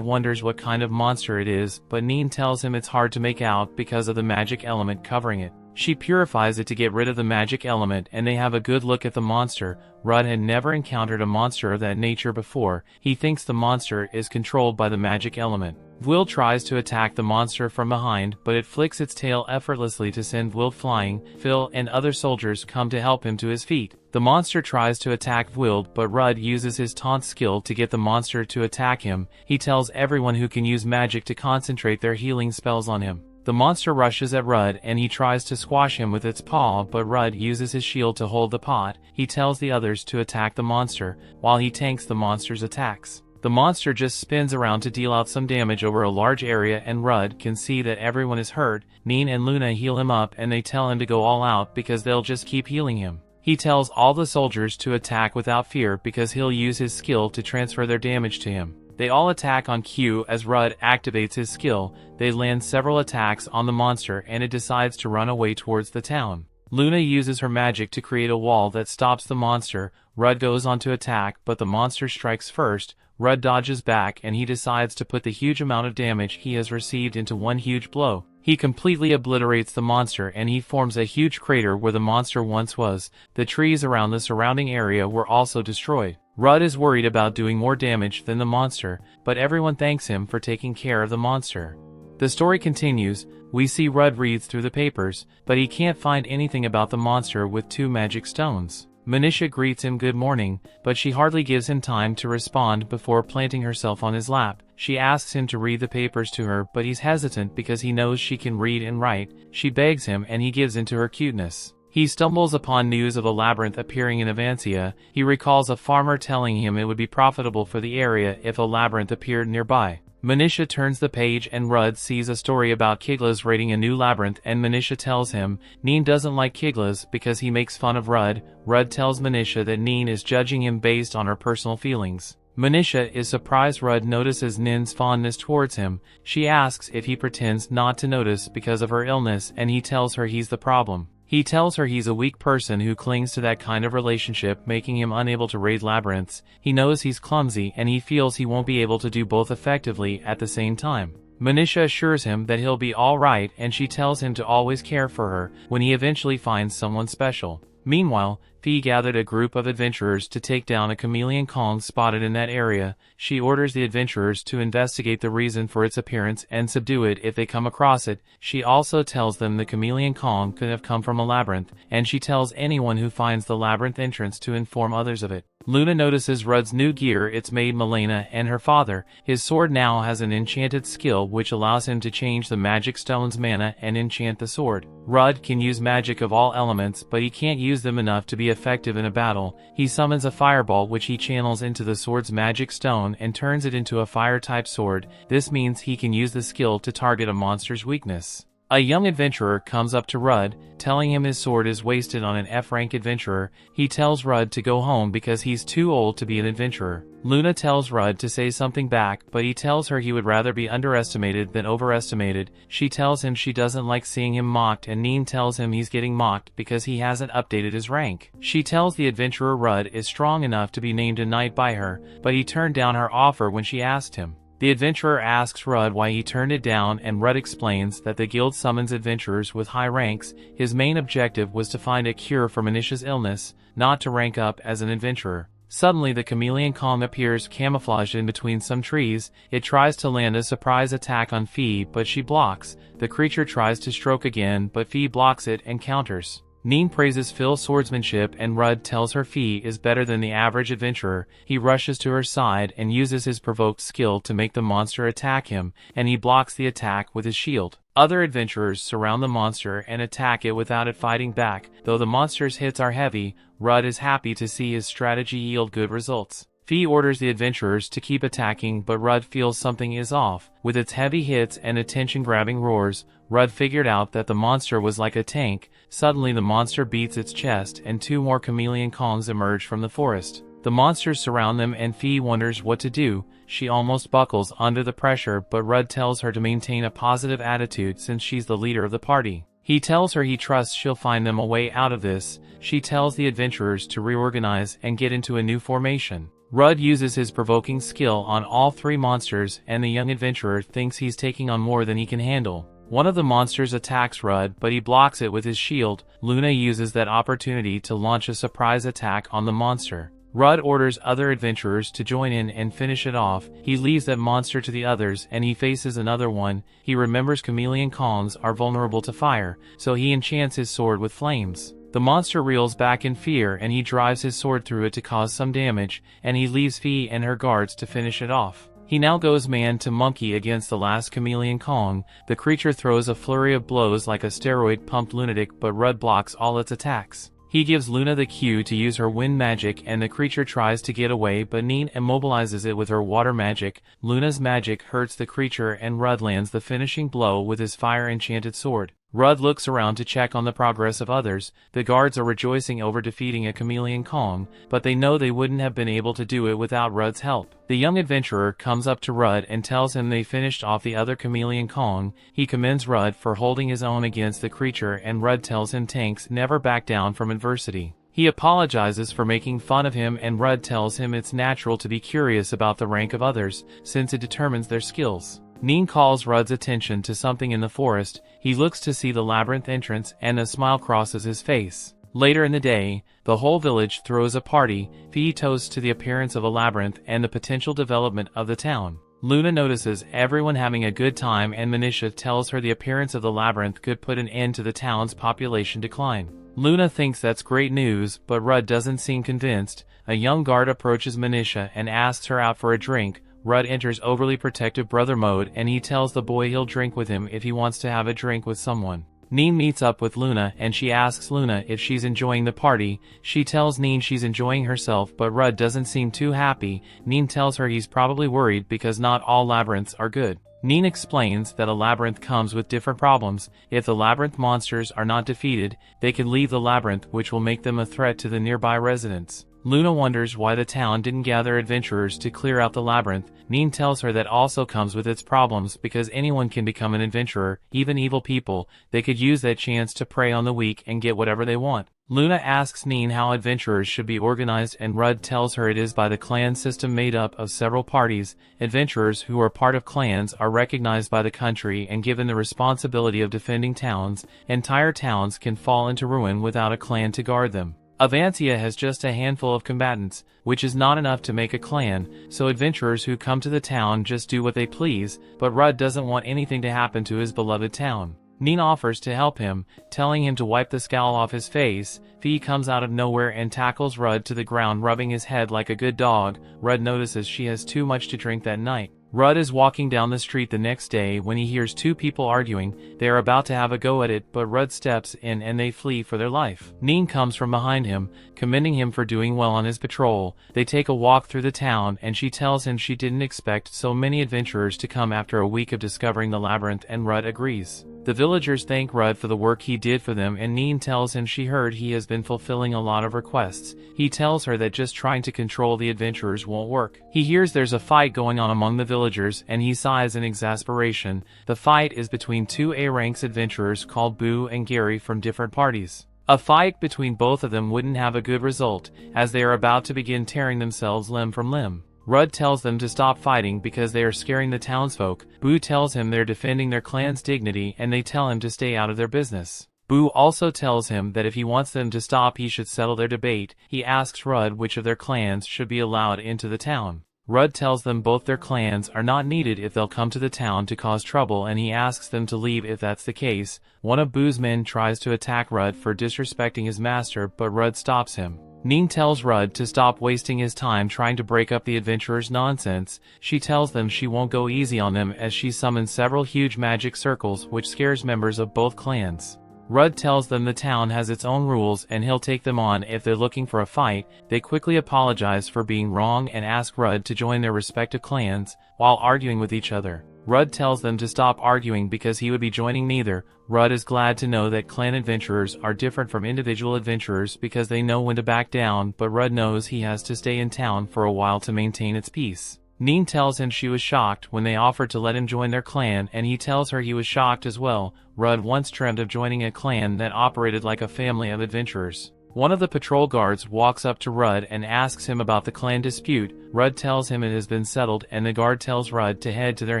wonders what kind of monster it is, but Neen tells him it's hard to make out because of the magic element covering it. She purifies it to get rid of the magic element, and they have a good look at the monster. Rudd had never encountered a monster of that nature before. He thinks the monster is controlled by the magic element. Will tries to attack the monster from behind, but it flicks its tail effortlessly to send Will flying. Phil and other soldiers come to help him to his feet. The monster tries to attack Will, but Rudd uses his taunt skill to get the monster to attack him. He tells everyone who can use magic to concentrate their healing spells on him. The monster rushes at Rudd and he tries to squash him with its paw, but Rudd uses his shield to hold the pot. He tells the others to attack the monster, while he tanks the monster's attacks. The monster just spins around to deal out some damage over a large area, and Rudd can see that everyone is hurt. Neen and Luna heal him up and they tell him to go all out because they'll just keep healing him. He tells all the soldiers to attack without fear because he'll use his skill to transfer their damage to him. They all attack on cue as Rudd activates his skill. They land several attacks on the monster and it decides to run away towards the town. Luna uses her magic to create a wall that stops the monster. Rudd goes on to attack, but the monster strikes first. Rudd dodges back and he decides to put the huge amount of damage he has received into one huge blow. He completely obliterates the monster and he forms a huge crater where the monster once was. The trees around the surrounding area were also destroyed. Rudd is worried about doing more damage than the monster, but everyone thanks him for taking care of the monster. The story continues. We see Rudd reads through the papers, but he can't find anything about the monster with 2 magic stones. Manisha greets him good morning, but she hardly gives him time to respond before planting herself on his lap. She asks him to read the papers to her, but he's hesitant because he knows she can read and write. She begs him and he gives into her cuteness. He stumbles upon news of a labyrinth appearing in Avancia. He recalls a farmer telling him it would be profitable for the area if a labyrinth appeared nearby. Manisha turns the page and Rudd sees a story about Kiglas raiding a new labyrinth, and Manisha tells him Neen doesn't like Kiglas because he makes fun of Rudd. Rudd tells Manisha that Neen is judging him based on her personal feelings. Manisha is surprised Rudd notices Nin's fondness towards him. She asks if he pretends not to notice because of her illness, and he tells her he's the problem. He tells her he's a weak person who clings to that kind of relationship, making him unable to raid labyrinths. He knows he's clumsy and he feels he won't be able to do both effectively at the same time. Manisha assures him that he'll be alright, and she tells him to always care for her when he eventually finds someone special. Meanwhile, Fee gathered a group of adventurers to take down a chameleon Kong spotted in that area. She orders the adventurers to investigate the reason for its appearance and subdue it if they come across it. She also tells them the chameleon Kong could have come from a labyrinth, and she tells anyone who finds the labyrinth entrance to inform others of it. Luna notices Rudd's new gear. It's made Milena and her father. His sword now has an enchanted skill which allows him to change the magic stone's mana and enchant the sword. Rudd can use magic of all elements, but he can't use them enough to be effective in a battle. He summons a fireball which he channels into the sword's magic stone and turns it into a fire-type sword. This means he can use the skill to target a monster's weakness. A young adventurer comes up to Rudd, telling him his sword is wasted on an F-rank adventurer. He tells Rudd to go home because he's too old to be an adventurer. Luna tells Rudd to say something back, but he tells her he would rather be underestimated than overestimated. She tells him she doesn't like seeing him mocked, and Neen tells him he's getting mocked because he hasn't updated his rank. She tells the adventurer Rudd is strong enough to be named a knight by her, but he turned down her offer when she asked him. The adventurer asks Rudd why he turned it down, and Rudd explains that the guild summons adventurers with high ranks. His main objective was to find a cure for Manisha's illness, not to rank up as an adventurer. Suddenly the chameleon Kong appears camouflaged in between some trees. It tries to land a surprise attack on Fee, but she blocks. The creature tries to stroke again, but Fee blocks it and counters. Neen praises Phil's swordsmanship, and Rudd tells her Fee is better than the average adventurer. He rushes to her side and uses his provoked skill to make the monster attack him, and he blocks the attack with his shield. Other adventurers surround the monster and attack it without it fighting back. Though the monster's hits are heavy, Rudd is happy to see his strategy yield good results. Fee orders the adventurers to keep attacking, but Rudd feels something is off. With its heavy hits and attention-grabbing roars, Rudd figured out that the monster was like a tank. Suddenly the monster beats its chest, and two more chameleon Kongs emerge from the forest. The monsters surround them, and Fee wonders what to do. She almost buckles under the pressure, but Rudd tells her to maintain a positive attitude since she's the leader of the party. He tells her he trusts she'll find them a way out of this. She tells the adventurers to reorganize and get into a new formation. Rudd uses his provoking skill on all three monsters, and the young adventurer thinks he's taking on more than he can handle. One of the monsters attacks Rudd, but he blocks it with his shield. Luna uses that opportunity to launch a surprise attack on the monster. Rudd orders other adventurers to join in and finish it off. He leaves that monster to the others, and he faces another one. He remembers chameleon Kongs are vulnerable to fire, so he enchants his sword with flames. The monster reels back in fear, and he drives his sword through it to cause some damage, and he leaves Fee and her guards to finish it off. He now goes man to monkey against the last chameleon Kong. The creature throws a flurry of blows like a steroid-pumped lunatic, but Rudd blocks all its attacks. He gives Luna the cue to use her wind magic, and the creature tries to get away, but Neen immobilizes it with her water magic. Luna's magic hurts the creature, and Rudd lands the finishing blow with his fire-enchanted sword. Rudd looks around to check on the progress of others. The guards are rejoicing over defeating a chameleon Kong, but they know they wouldn't have been able to do it without Rudd's help. The young adventurer comes up to Rudd and tells him they finished off the other chameleon Kong. He commends Rudd for holding his own against the creature, and Rudd tells him tanks never back down from adversity. He apologizes for making fun of him, and Rudd tells him it's natural to be curious about the rank of others, since it determines their skills. Neen calls Rudd's attention to something in the forest. He looks to see the labyrinth entrance, and a smile crosses his face. Later in the day, the whole village throws a party. Fee toasts to the appearance of a labyrinth and the potential development of the town. Luna notices everyone having a good time, and Manisha tells her the appearance of the labyrinth could put an end to the town's population decline. Luna thinks that's great news, but Rudd doesn't seem convinced. A young guard approaches Manisha and asks her out for a drink. Rudd enters overly protective brother mode and he tells the boy he'll drink with him if he wants to have a drink with someone. Neen meets up with Luna and she asks Luna if she's enjoying the party. She tells Neen she's enjoying herself, but Rudd doesn't seem too happy. Neen tells her he's probably worried because not all labyrinths are good. Neen explains that a labyrinth comes with different problems. If the labyrinth monsters are not defeated, they can leave the labyrinth, which will make them a threat to the nearby residents. Luna wonders why the town didn't gather adventurers to clear out the labyrinth. Neen tells her that also comes with its problems because anyone can become an adventurer, even evil people. They could use that chance to prey on the weak and get whatever they want. Luna asks Neen how adventurers should be organized and Rudd tells her it is by the clan system made up of several parties. Adventurers who are part of clans are recognized by the country and given the responsibility of defending towns. Entire towns can fall into ruin without a clan to guard them. Avancia has just a handful of combatants, which is not enough to make a clan, so adventurers who come to the town just do what they please, but Rudd doesn't want anything to happen to his beloved town. Neen offers to help him, telling him to wipe the scowl off his face. Fee comes out of nowhere and tackles Rudd to the ground, rubbing his head like a good dog. Rudd notices she has too much to drink that night. Rudd is walking down the street the next day when he hears two people arguing. They are about to have a go at it, but Rudd steps in and they flee for their life. Neen comes from behind him, commending him for doing well on his patrol. They take a walk through the town and she tells him she didn't expect so many adventurers to come after a week of discovering the labyrinth, and Rudd agrees. The villagers thank Rudd for the work he did for them and Neen tells him she heard he has been fulfilling a lot of requests. He tells her that just trying to control the adventurers won't work. He hears there's a fight going on among the villagers and he sighs in exasperation. The fight is between two A-ranks adventurers called Boo and Gary from different parties. A fight between both of them wouldn't have a good result, as they are about to begin tearing themselves limb from limb. Rudd tells them to stop fighting because they are scaring the townsfolk. Boo tells him they're defending their clan's dignity and they tell him to stay out of their business. Boo also tells him that if he wants them to stop he should settle their debate. He asks Rudd which of their clans should be allowed into the town. Rudd tells them both their clans are not needed if they'll come to the town to cause trouble and he asks them to leave if that's the case. One of Boo's men tries to attack Rudd for disrespecting his master, but Rudd stops him. Neen tells Rudd to stop wasting his time trying to break up the adventurers' nonsense. She tells them she won't go easy on them as she summons several huge magic circles, which scares members of both clans. Rudd tells them the town has its own rules and he'll take them on if they're looking for a fight. They quickly apologize for being wrong and ask Rudd to join their respective clans while arguing with each other. Rudd tells them to stop arguing because he would be joining neither. Rudd is glad to know that clan adventurers are different from individual adventurers because they know when to back down, but Rudd knows he has to stay in town for a while to maintain its peace. Neen tells him she was shocked when they offered to let him join their clan and he tells her he was shocked as well. Rudd once dreamt of joining a clan that operated like a family of adventurers. One of the patrol guards walks up to Rudd and asks him about the clan dispute. Rudd tells him it has been settled and the guard tells Rudd to head to their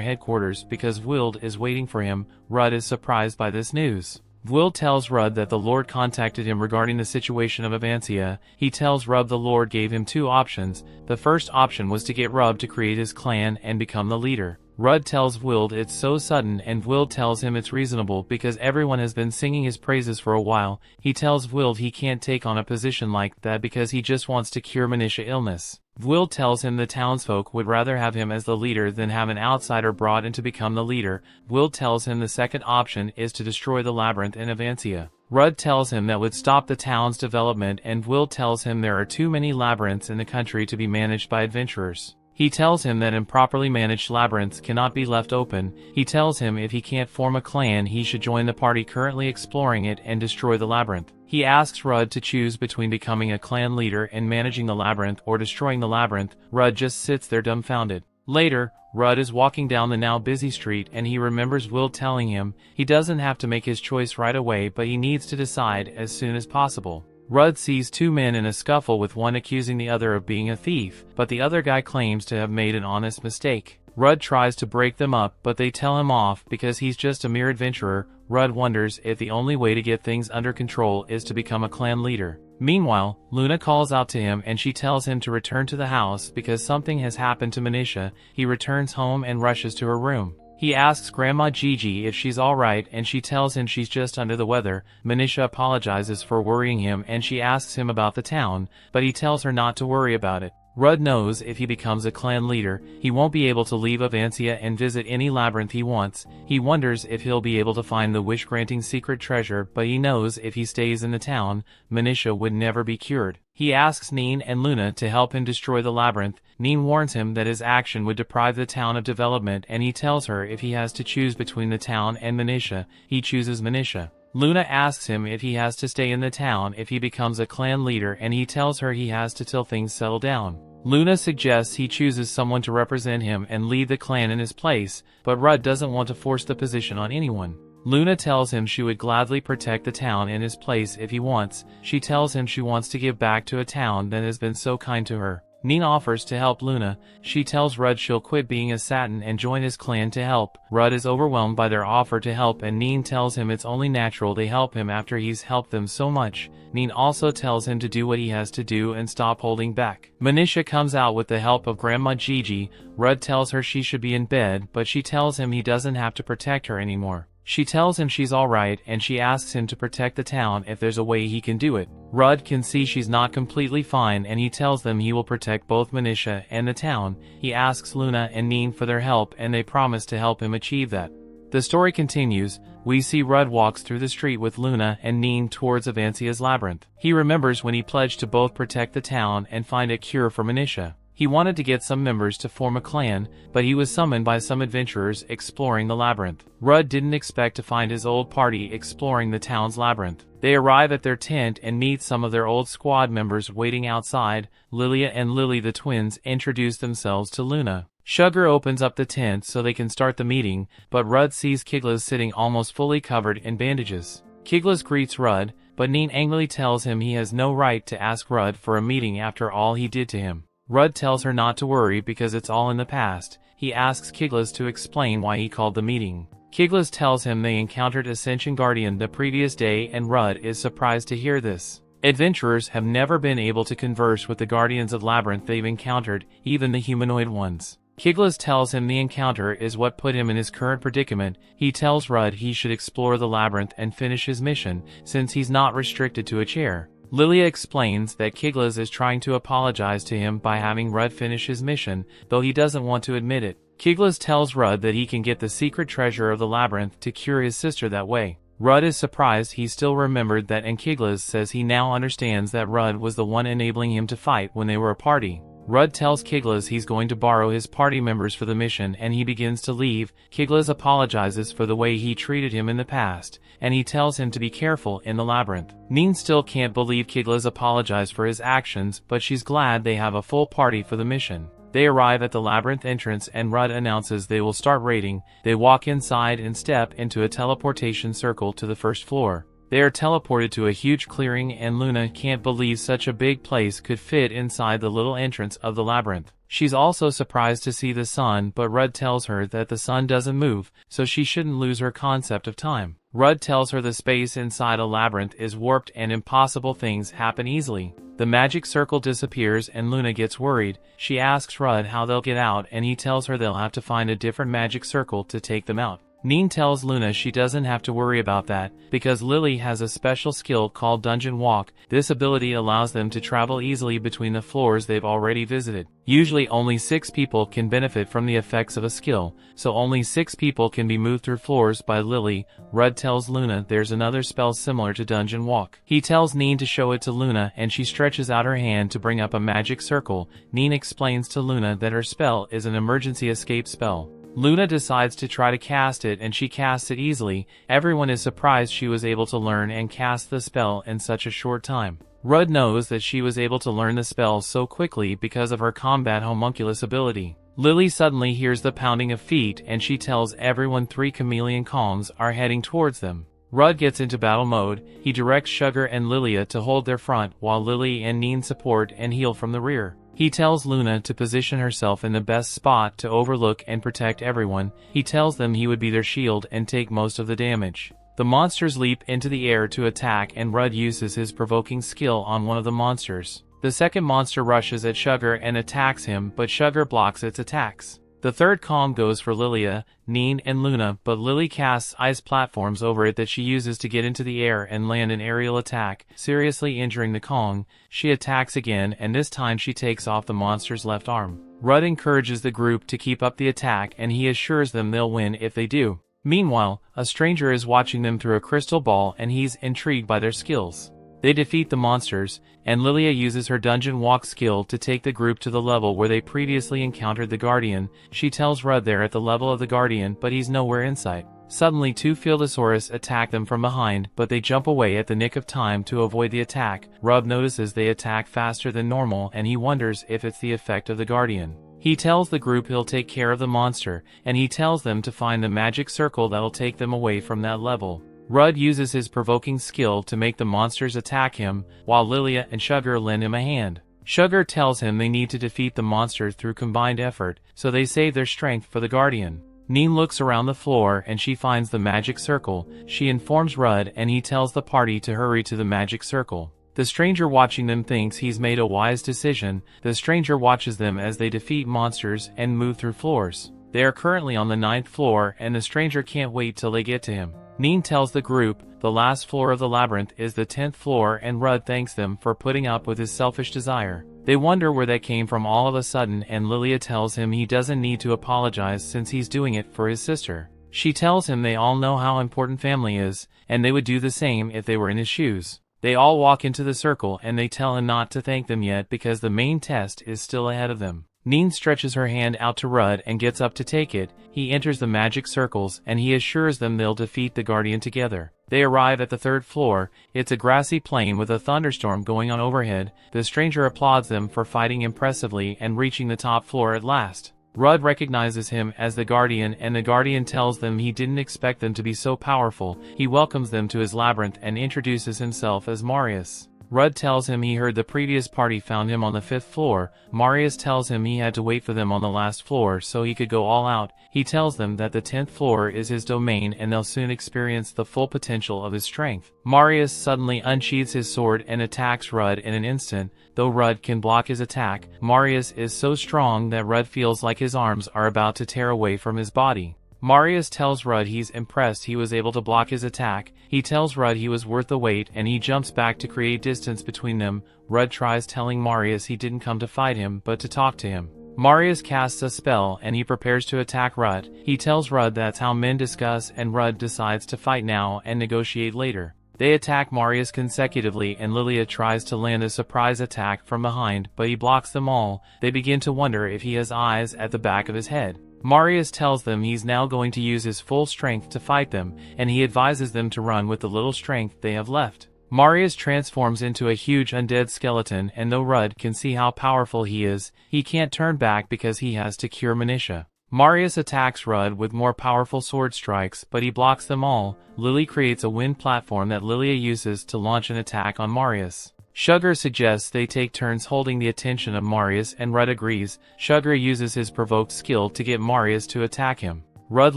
headquarters because Wild is waiting for him. Rudd is surprised by this news. Wild tells Rudd that the Lord contacted him regarding the situation of Avancia. He tells Rudd the Lord gave him two options. The first option was to get Rudd to create his clan and become the leader. Rudd tells Wild it's so sudden and Wild tells him it's reasonable because everyone has been singing his praises for a while. He tells Wild he can't take on a position like that because he just wants to cure Manisha illness. Wild tells him the townsfolk would rather have him as the leader than have an outsider brought in to become the leader. Wild tells him the second option is to destroy the labyrinth in Avancia. Rudd tells him that would stop the town's development and Wild tells him there are too many labyrinths in the country to be managed by adventurers. He tells him that improperly managed labyrinths cannot be left open. He tells him if he can't form a clan he should join the party currently exploring it and destroy the labyrinth. He asks Rudd to choose between becoming a clan leader and managing the labyrinth or destroying the labyrinth. Rudd just sits there dumbfounded. Later, Rudd is walking down the now busy street and he remembers Will telling him he doesn't have to make his choice right away but he needs to decide as soon as possible. Rudd sees two men in a scuffle with one accusing the other of being a thief, but the other guy claims to have made an honest mistake. Rudd tries to break them up but they tell him off because he's just a mere adventurer. Rudd wonders if the only way to get things under control is to become a clan leader. Meanwhile, Luna calls out to him and she tells him to return to the house because something has happened to Manisha. He returns home and rushes to her room. He asks Grandma Gigi if she's alright and she tells him she's just under the weather. Manisha apologizes for worrying him and she asks him about the town, but he tells her not to worry about it. Rudd knows if he becomes a clan leader, he won't be able to leave Avancia and visit any labyrinth he wants. He wonders if he'll be able to find the wish-granting secret treasure, but he knows if he stays in the town, Manisha would never be cured. He asks Neen and Luna to help him destroy the labyrinth. Neen warns him that his action would deprive the town of development, and he tells her if he has to choose between the town and Manisha, he chooses Manisha. Luna asks him if he has to stay in the town if he becomes a clan leader, and he tells her he has to till things settle down. Luna suggests he chooses someone to represent him and lead the clan in his place, but Rudd doesn't want to force the position on anyone. Luna tells him she would gladly protect the town in his place if he wants. She tells him she wants to give back to a town that has been so kind to her. Neen offers to help Luna. She tells Rudd she'll quit being a Satin and join his clan to help. Rudd is overwhelmed by their offer to help, and Neen tells him it's only natural they help him after he's helped them so much. Neen also tells him to do what he has to do and stop holding back. Manisha comes out with the help of Grandma Gigi. Rudd tells her she should be in bed, but she tells him he doesn't have to protect her anymore. She tells him she's alright, and she asks him to protect the town if there's a way he can do it. Rudd can see she's not completely fine, and he tells them he will protect both Manisha and the town. He asks Luna and Neen for their help, and they promise to help him achieve that. The story continues. We see Rudd walks through the street with Luna and Neen towards Avancia's labyrinth. He remembers when he pledged to both protect the town and find a cure for Manisha. He wanted to get some members to form a clan, but he was summoned by some adventurers exploring the labyrinth. Rudd didn't expect to find his old party exploring the town's labyrinth. They arrive at their tent and meet some of their old squad members waiting outside. Lilia and Lily, the twins, introduce themselves to Luna. Sugar opens up the tent so they can start the meeting, but Rudd sees Kiglas sitting almost fully covered in bandages. Kiglas greets Rudd, but Neen angrily tells him he has no right to ask Rudd for a meeting after all he did to him. Rudd tells her not to worry because it's all in the past. He asks Kiglas to explain why he called the meeting. Kiglas tells him they encountered Ascension Guardian the previous day, and Rudd is surprised to hear this. Adventurers have never been able to converse with the Guardians of Labyrinth they've encountered, even the humanoid ones. Kiglas tells him the encounter is what put him in his current predicament. He tells Rudd he should explore the labyrinth and finish his mission, since he's not restricted to a chair. Lilia explains that Kiglas is trying to apologize to him by having Rudd finish his mission, though he doesn't want to admit it. Kiglas tells Rudd that he can get the secret treasure of the labyrinth to cure his sister that way. Rudd is surprised he still remembered that, and Kiglas says he now understands that Rudd was the one enabling him to fight when they were a party. Rudd tells Kiglas he's going to borrow his party members for the mission, and he begins to leave. Kiglas apologizes for the way he treated him in the past, and he tells him to be careful in the labyrinth. Neen still can't believe Kiglas apologized for his actions, but she's glad they have a full party for the mission. They arrive at the labyrinth entrance, and Rudd announces they will start raiding. They walk inside and step into a teleportation circle to the first floor. They are teleported to a huge clearing, and Luna can't believe such a big place could fit inside the little entrance of the labyrinth. She's also surprised to see the sun, but Rudd tells her that the sun doesn't move, so she shouldn't lose her concept of time. Rudd tells her the space inside a labyrinth is warped and impossible things happen easily. The magic circle disappears and Luna gets worried. She asks Rudd how they'll get out, and he tells her they'll have to find a different magic circle to take them out. Neen tells Luna she doesn't have to worry about that, because Lily has a special skill called Dungeon Walk. This ability allows them to travel easily between the floors they've already visited. Usually only 6 people can benefit from the effects of a skill, so only 6 people can be moved through floors by Lily. Rudd tells Luna there's another spell similar to Dungeon Walk. He tells Neen to show it to Luna, and she stretches out her hand to bring up a magic circle. Neen explains to Luna that her spell is an emergency escape spell. Luna decides to try to cast it, and she casts it easily. Everyone is surprised she was able to learn and cast the spell in such a short time. Rudd knows that she was able to learn the spell so quickly because of her combat homunculus ability. Lily suddenly hears the pounding of feet, and she tells everyone 3 chameleon calms are heading towards them. Rudd gets into battle mode. He directs Sugar and Lilia to hold their front, while Lily and Neen support and heal from the rear. He tells Luna to position herself in the best spot to overlook and protect everyone. He tells them he would be their shield and take most of the damage. The monsters leap into the air to attack, and Rudd uses his provoking skill on one of the monsters. The second monster rushes at Sugar and attacks him, but Sugar blocks its attacks. The third Kong goes for Lilia, Neen, and Luna, but Lily casts ice platforms over it that she uses to get into the air and land an aerial attack, seriously injuring the Kong. She attacks again, and this time she takes off the monster's left arm. Rudd encourages the group to keep up the attack, and he assures them they'll win if they do. Meanwhile, a stranger is watching them through a crystal ball, and he's intrigued by their skills. They defeat the monsters, and Lilia uses her dungeon walk skill to take the group to the level where they previously encountered the Guardian. She tells Rudd they're at the level of the Guardian, but he's nowhere in sight. Suddenly 2 Fieldosaurus attack them from behind, but they jump away at the nick of time to avoid the attack. Rudd notices they attack faster than normal, and he wonders if it's the effect of the Guardian. He tells the group he'll take care of the monster, and he tells them to find the magic circle that'll take them away from that level. Rudd uses his provoking skill to make the monsters attack him, while Lilia and Sugar lend him a hand. Sugar tells him they need to defeat the monster through combined effort, so they save their strength for the Guardian. Neen looks around the floor and she finds the magic circle. She informs Rudd and he tells the party to hurry to the magic circle. The stranger watching them thinks he's made a wise decision. The stranger watches them as they defeat monsters and move through floors. They are currently on the 9th floor, and the stranger can't wait till they get to him. Neen tells the group the last floor of the labyrinth is the 10th floor, and Rudd thanks them for putting up with his selfish desire. They wonder where that came from all of a sudden, and Lilia tells him he doesn't need to apologize since he's doing it for his sister. She tells him they all know how important family is, and they would do the same if they were in his shoes. They all walk into the circle, and they tell him not to thank them yet because the main test is still ahead of them. Neen stretches her hand out to Rudd and gets up to take it. He enters the magic circles, and he assures them they'll defeat the Guardian together. They arrive at the 3rd floor. It's a grassy plain with a thunderstorm going on overhead. The stranger applauds them for fighting impressively and reaching the top floor at last. Rudd recognizes him as the Guardian, and the Guardian tells them he didn't expect them to be so powerful. He welcomes them to his labyrinth and introduces himself as Marius. Rudd tells him he heard the previous party found him on the 5th floor. Marius tells him he had to wait for them on the last floor so he could go all out. He tells them that the 10th floor is his domain and they'll soon experience the full potential of his strength. Marius suddenly unsheathes his sword and attacks Rudd in an instant. Though Rudd can block his attack, Marius is so strong that Rudd feels like his arms are about to tear away from his body. Marius tells Rudd he's impressed he was able to block his attack. He tells Rudd he was worth the wait, and he jumps back to create distance between them. Rudd tries telling Marius he didn't come to fight him but to talk to him. Marius casts a spell and he prepares to attack Rudd. He tells Rudd that's how men discuss, and Rudd decides to fight now and negotiate later. They attack Marius consecutively, and Lilia tries to land a surprise attack from behind, but he blocks them all. They begin to wonder if he has eyes at the back of his head. Marius tells them he's now going to use his full strength to fight them, and he advises them to run with the little strength they have left. Marius transforms into a huge undead skeleton, and though Rudd can see how powerful he is, he can't turn back because he has to cure Manisha. Marius attacks Rudd with more powerful sword strikes, but he blocks them all. Lily creates a wind platform that Lilia uses to launch an attack on Marius. Sugar suggests they take turns holding the attention of Marius, and Rudd agrees. Sugar uses his provoked skill to get Marius to attack him. Rudd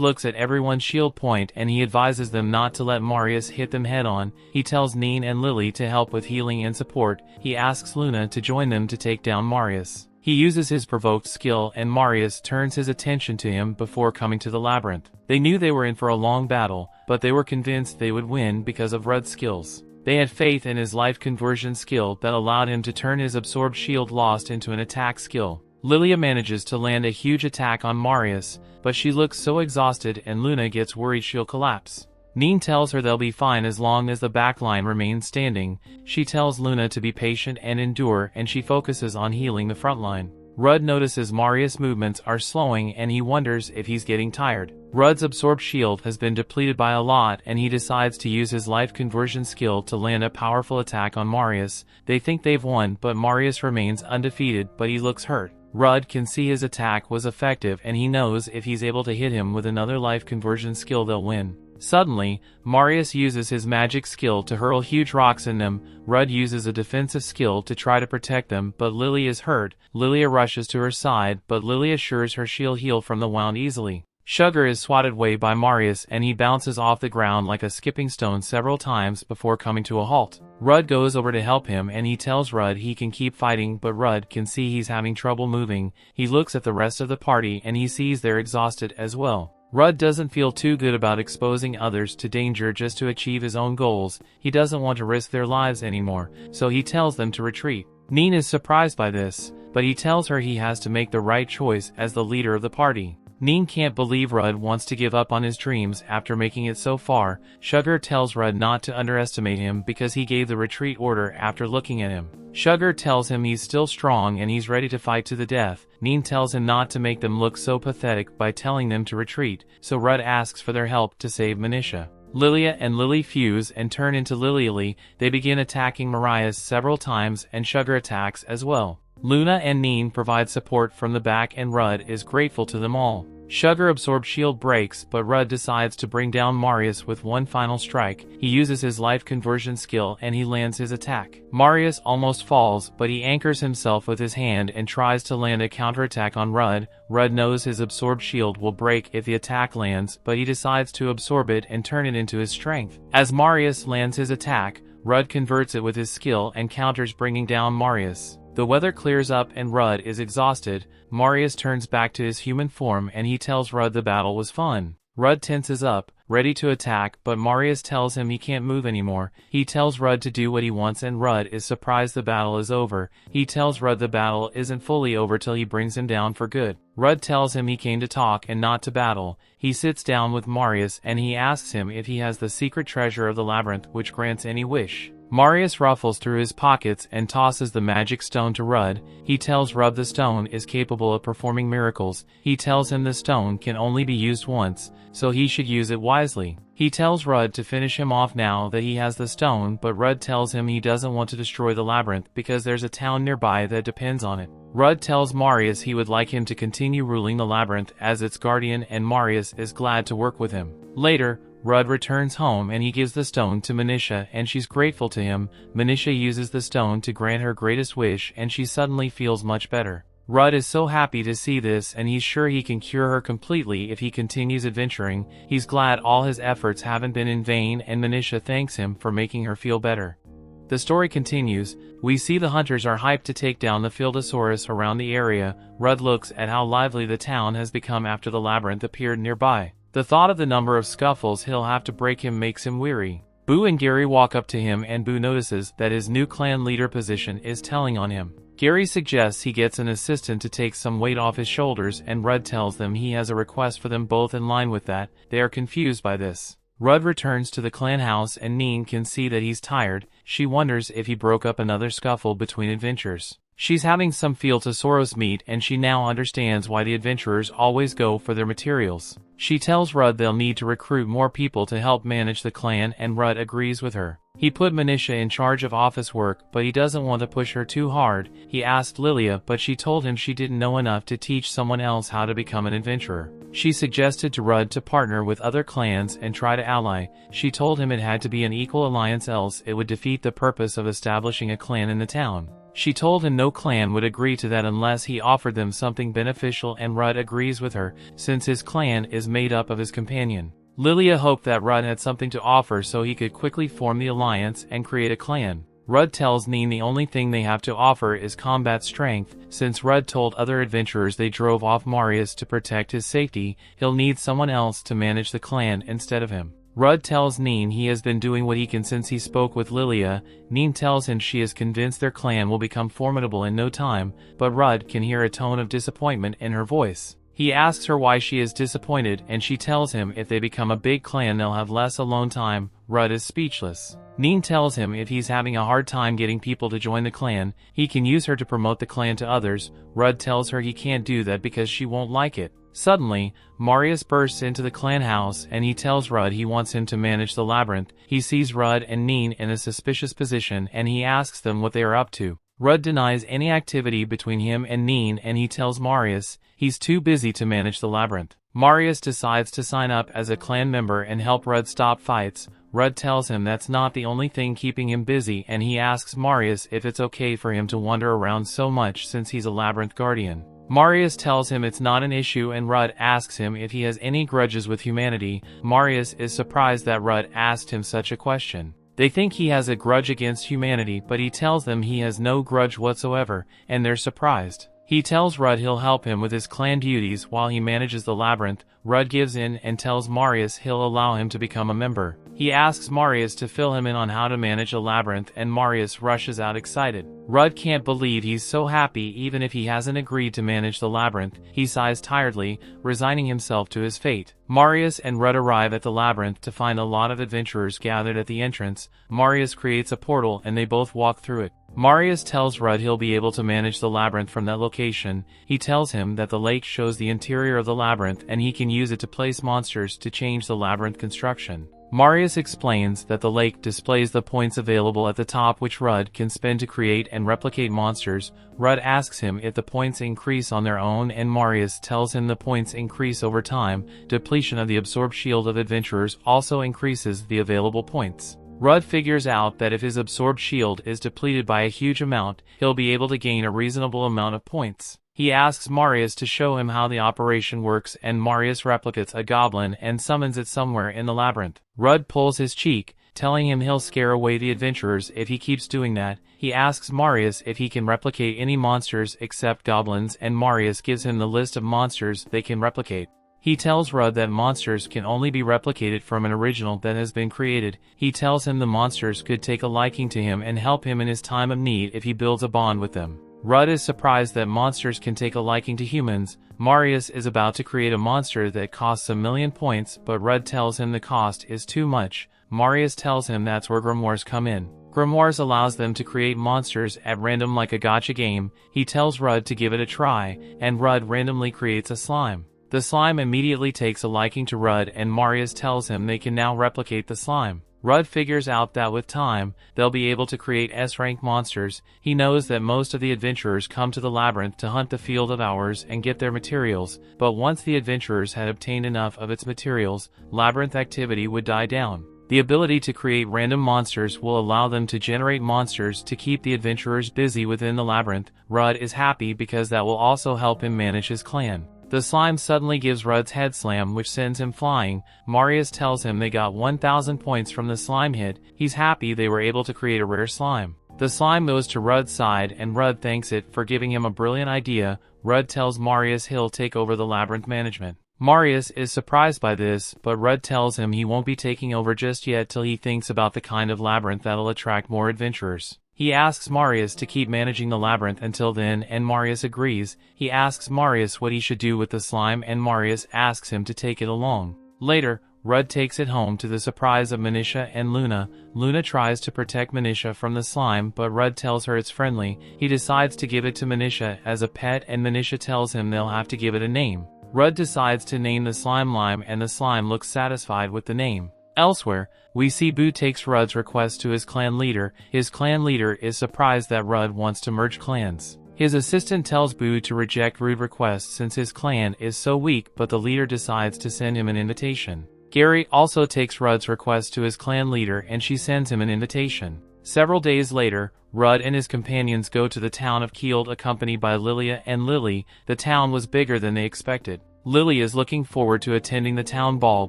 looks at everyone's shield point and he advises them not to let Marius hit them head on. He tells Neen and Lily to help with healing and support. He asks Luna to join them to take down Marius. He uses his provoked skill and Marius turns his attention to him before coming to the labyrinth. They knew they were in for a long battle, but they were convinced they would win because of Rudd's skills. They had faith in his life conversion skill that allowed him to turn his absorbed shield lost into an attack skill. Lilia manages to land a huge attack on Marius, but she looks so exhausted and Luna gets worried she'll collapse. Neen tells her they'll be fine as long as the backline remains standing. She tells Luna to be patient and endure, and she focuses on healing the front line. Rudd notices Marius' movements are slowing and he wonders if he's getting tired. Rudd's absorbed shield has been depleted by a lot, and he decides to use his life conversion skill to land a powerful attack on Marius. They think they've won, but Marius remains undefeated, but he looks hurt. Rudd can see his attack was effective, and he knows if he's able to hit him with another life conversion skill they'll win. Suddenly, Marius uses his magic skill to hurl huge rocks in them. Rudd uses a defensive skill to try to protect them, but Lily is hurt. Lilia rushes to her side, but Lily assures her she'll heal from the wound easily. Sugar is swatted away by Marius and he bounces off the ground like a skipping stone several times before coming to a halt. Rudd goes over to help him and he tells Rudd he can keep fighting, but Rudd can see he's having trouble moving. He looks at the rest of the party and he sees they're exhausted as well. Rudd doesn't feel too good about exposing others to danger just to achieve his own goals. He doesn't want to risk their lives anymore, so he tells them to retreat. Neen is surprised by this, but he tells her he has to make the right choice as the leader of the party. Neen can't believe Rudd wants to give up on his dreams after making it so far. Sugar tells Rudd not to underestimate him because he gave the retreat order after looking at him. Sugar tells him he's still strong and he's ready to fight to the death. Neen tells him not to make them look so pathetic by telling them to retreat, so Rudd asks for their help to save Manisha. Lilia and Lily fuse and turn into Lily. They begin attacking Marius several times and Sugar attacks as well. Luna and Neen provide support from the back and Rudd is grateful to them all. Sugar absorbs shield breaks, but Rudd decides to bring down Marius with one final strike. He uses his life conversion skill and he lands his attack. Marius almost falls, but he anchors himself with his hand and tries to land a counterattack on Rudd. Rudd knows his absorbed shield will break if the attack lands, but he decides to absorb it and turn it into his strength. As Marius lands his attack, Rudd converts it with his skill and counters, bringing down Marius. The weather clears up and Rudd is exhausted. Marius turns back to his human form and he tells Rudd the battle was fun. Rudd tenses up, ready to attack, but Marius tells him he can't move anymore. He tells Rudd to do what he wants and Rudd is surprised the battle is over. He tells Rudd the battle isn't fully over till he brings him down for good. Rudd tells him he came to talk and not to battle. He sits down with Marius and he asks him if he has the secret treasure of the labyrinth which grants any wish. Marius ruffles through his pockets and tosses the magic stone to Rudd. He tells Rudd the stone is capable of performing miracles. He tells him the stone can only be used once, so he should use it wisely. He tells Rudd to finish him off now that he has the stone, but Rudd tells him he doesn't want to destroy the labyrinth because there's a town nearby that depends on it. Rudd tells Marius he would like him to continue ruling the labyrinth as its guardian and Marius is glad to work with him. Later, Rudd returns home and he gives the stone to Manisha and she's grateful to him. Manisha uses the stone to grant her greatest wish and she suddenly feels much better. Rudd is so happy to see this and he's sure he can cure her completely if he continues adventuring. He's glad all his efforts haven't been in vain and Manisha thanks him for making her feel better. The story continues. We see the hunters are hyped to take down the Fieldosaurus around the area. Rudd looks at how lively the town has become after the labyrinth appeared nearby. The thought of the number of scuffles he'll have to break him makes him weary. Boo and Gary walk up to him and Boo notices that his new clan leader position is telling on him. Gary suggests he gets an assistant to take some weight off his shoulders and Rudd tells them he has a request for them both in line with that. They are confused by this. Rudd returns to the clan house and Neen can see that he's tired. She wonders if he broke up another scuffle between adventurers. She's having some Fieldosaurus meat and she now understands why the adventurers always go for their materials. She tells Rudd they'll need to recruit more people to help manage the clan and Rudd agrees with her. He put Manisha in charge of office work, but he doesn't want to push her too hard. He asked Lilia, but she told him she didn't know enough to teach someone else how to become an adventurer. She suggested to Rudd to partner with other clans and try to ally. She told him it had to be an equal alliance, else it would defeat the purpose of establishing a clan in the town. She told him no clan would agree to that unless he offered them something beneficial and Rudd agrees with her, since his clan is made up of his companion. Lilia hoped that Rudd had something to offer so he could quickly form the alliance and create a clan. Rudd tells Neen the only thing they have to offer is combat strength. Since Rudd told other adventurers they drove off Marius to protect his safety, he'll need someone else to manage the clan instead of him. Rudd tells Neen he has been doing what he can since he spoke with Lilia. Neen tells him she is convinced their clan will become formidable in no time, but Rudd can hear a tone of disappointment in her voice. He asks her why she is disappointed and she tells him if they become a big clan they'll have less alone time. Rudd is speechless. Neen tells him if he's having a hard time getting people to join the clan, he can use her to promote the clan to others. Rudd tells her he can't do that because she won't like it. Suddenly, Marius bursts into the clan house and he tells Rudd he wants him to manage the labyrinth. He sees Rudd and Neen in a suspicious position and he asks them what they are up to. Rudd denies any activity between him and Neen and he tells Marius he's too busy to manage the labyrinth. Marius decides to sign up as a clan member and help Rudd stop fights. Rudd tells him that's not the only thing keeping him busy and he asks Marius if it's okay for him to wander around so much since he's a labyrinth guardian. Marius tells him it's not an issue and Rudd asks him if he has any grudges with humanity. Marius is surprised that Rudd asked him such a question. They think he has a grudge against humanity, but he tells them he has no grudge whatsoever, and they're surprised. He tells Rudd he'll help him with his clan duties while he manages the labyrinth. Rudd gives in and tells Marius he'll allow him to become a member. He asks Marius to fill him in on how to manage a labyrinth and Marius rushes out excited. Rudd can't believe he's so happy even if he hasn't agreed to manage the labyrinth. He sighs tiredly, resigning himself to his fate. Marius and Rudd arrive at the labyrinth to find a lot of adventurers gathered at the entrance. Marius creates a portal and they both walk through it. Marius tells Rudd he'll be able to manage the labyrinth from that location. He tells him that the lake shows the interior of the labyrinth and he can use it to place monsters to change the labyrinth construction. Marius explains that the lake displays the points available at the top which Rudd can spend to create and replicate monsters. Rudd asks him if the points increase on their own and Marius tells him the points increase over time. Depletion of the absorbed shield of adventurers also increases the available points. Rudd figures out that if his absorbed shield is depleted by a huge amount, he'll be able to gain a reasonable amount of points. He asks Marius to show him how the operation works and Marius replicates a goblin and summons it somewhere in the labyrinth. Rudd pulls his cheek, telling him he'll scare away the adventurers if he keeps doing that. He asks Marius if he can replicate any monsters except goblins and Marius gives him the list of monsters they can replicate. He tells Rudd that monsters can only be replicated from an original that has been created. He tells him the monsters could take a liking to him and help him in his time of need if he builds a bond with them. Rudd is surprised that monsters can take a liking to humans. Marius is about to create a monster that costs 1,000,000 points, but Rudd tells him the cost is too much. Marius tells him that's where grimoires come in. Grimoires allows them to create monsters at random like a gacha game. He tells Rudd to give it a try, and Rudd randomly creates a slime. The slime immediately takes a liking to Rudd and Marius tells him they can now replicate the slime. Rudd figures out that with time, they'll be able to create S-rank monsters. He knows that most of the adventurers come to the labyrinth to hunt the Field of Hours and get their materials, but once the adventurers had obtained enough of its materials, labyrinth activity would die down. The ability to create random monsters will allow them to generate monsters to keep the adventurers busy within the labyrinth. Rudd is happy because that will also help him manage his clan. The slime suddenly gives Rudd's head slam which sends him flying. Marius tells him they got 1,000 points from the slime hit. He's happy they were able to create a rare slime. The slime goes to Rudd's side and Rudd thanks it for giving him a brilliant idea. Rudd tells Marius he'll take over the labyrinth management. Marius is surprised by this, but Rudd tells him he won't be taking over just yet till he thinks about the kind of labyrinth that'll attract more adventurers. He asks Marius to keep managing the labyrinth until then and Marius agrees. He asks Marius what he should do with the slime and Marius asks him to take it along. Later, Rudd takes it home to the surprise of Manisha and Luna. Luna tries to protect Manisha from the slime but Rudd tells her it's friendly. He decides to give it to Manisha as a pet and Manisha tells him they'll have to give it a name. Rudd decides to name the slime Lime and the slime looks satisfied with the name. Elsewhere, we see Boo takes Rudd's request to his clan leader. His clan leader is surprised that Rudd wants to merge clans. His assistant tells Boo to reject rude requests since his clan is so weak, but the leader decides to send him an invitation. Gary also takes Rudd's request to his clan leader and she sends him an invitation. Several days later, Rudd and his companions go to the town of Kield accompanied by Lilia and Lily. The town was bigger than they expected. Lily is looking forward to attending the town ball,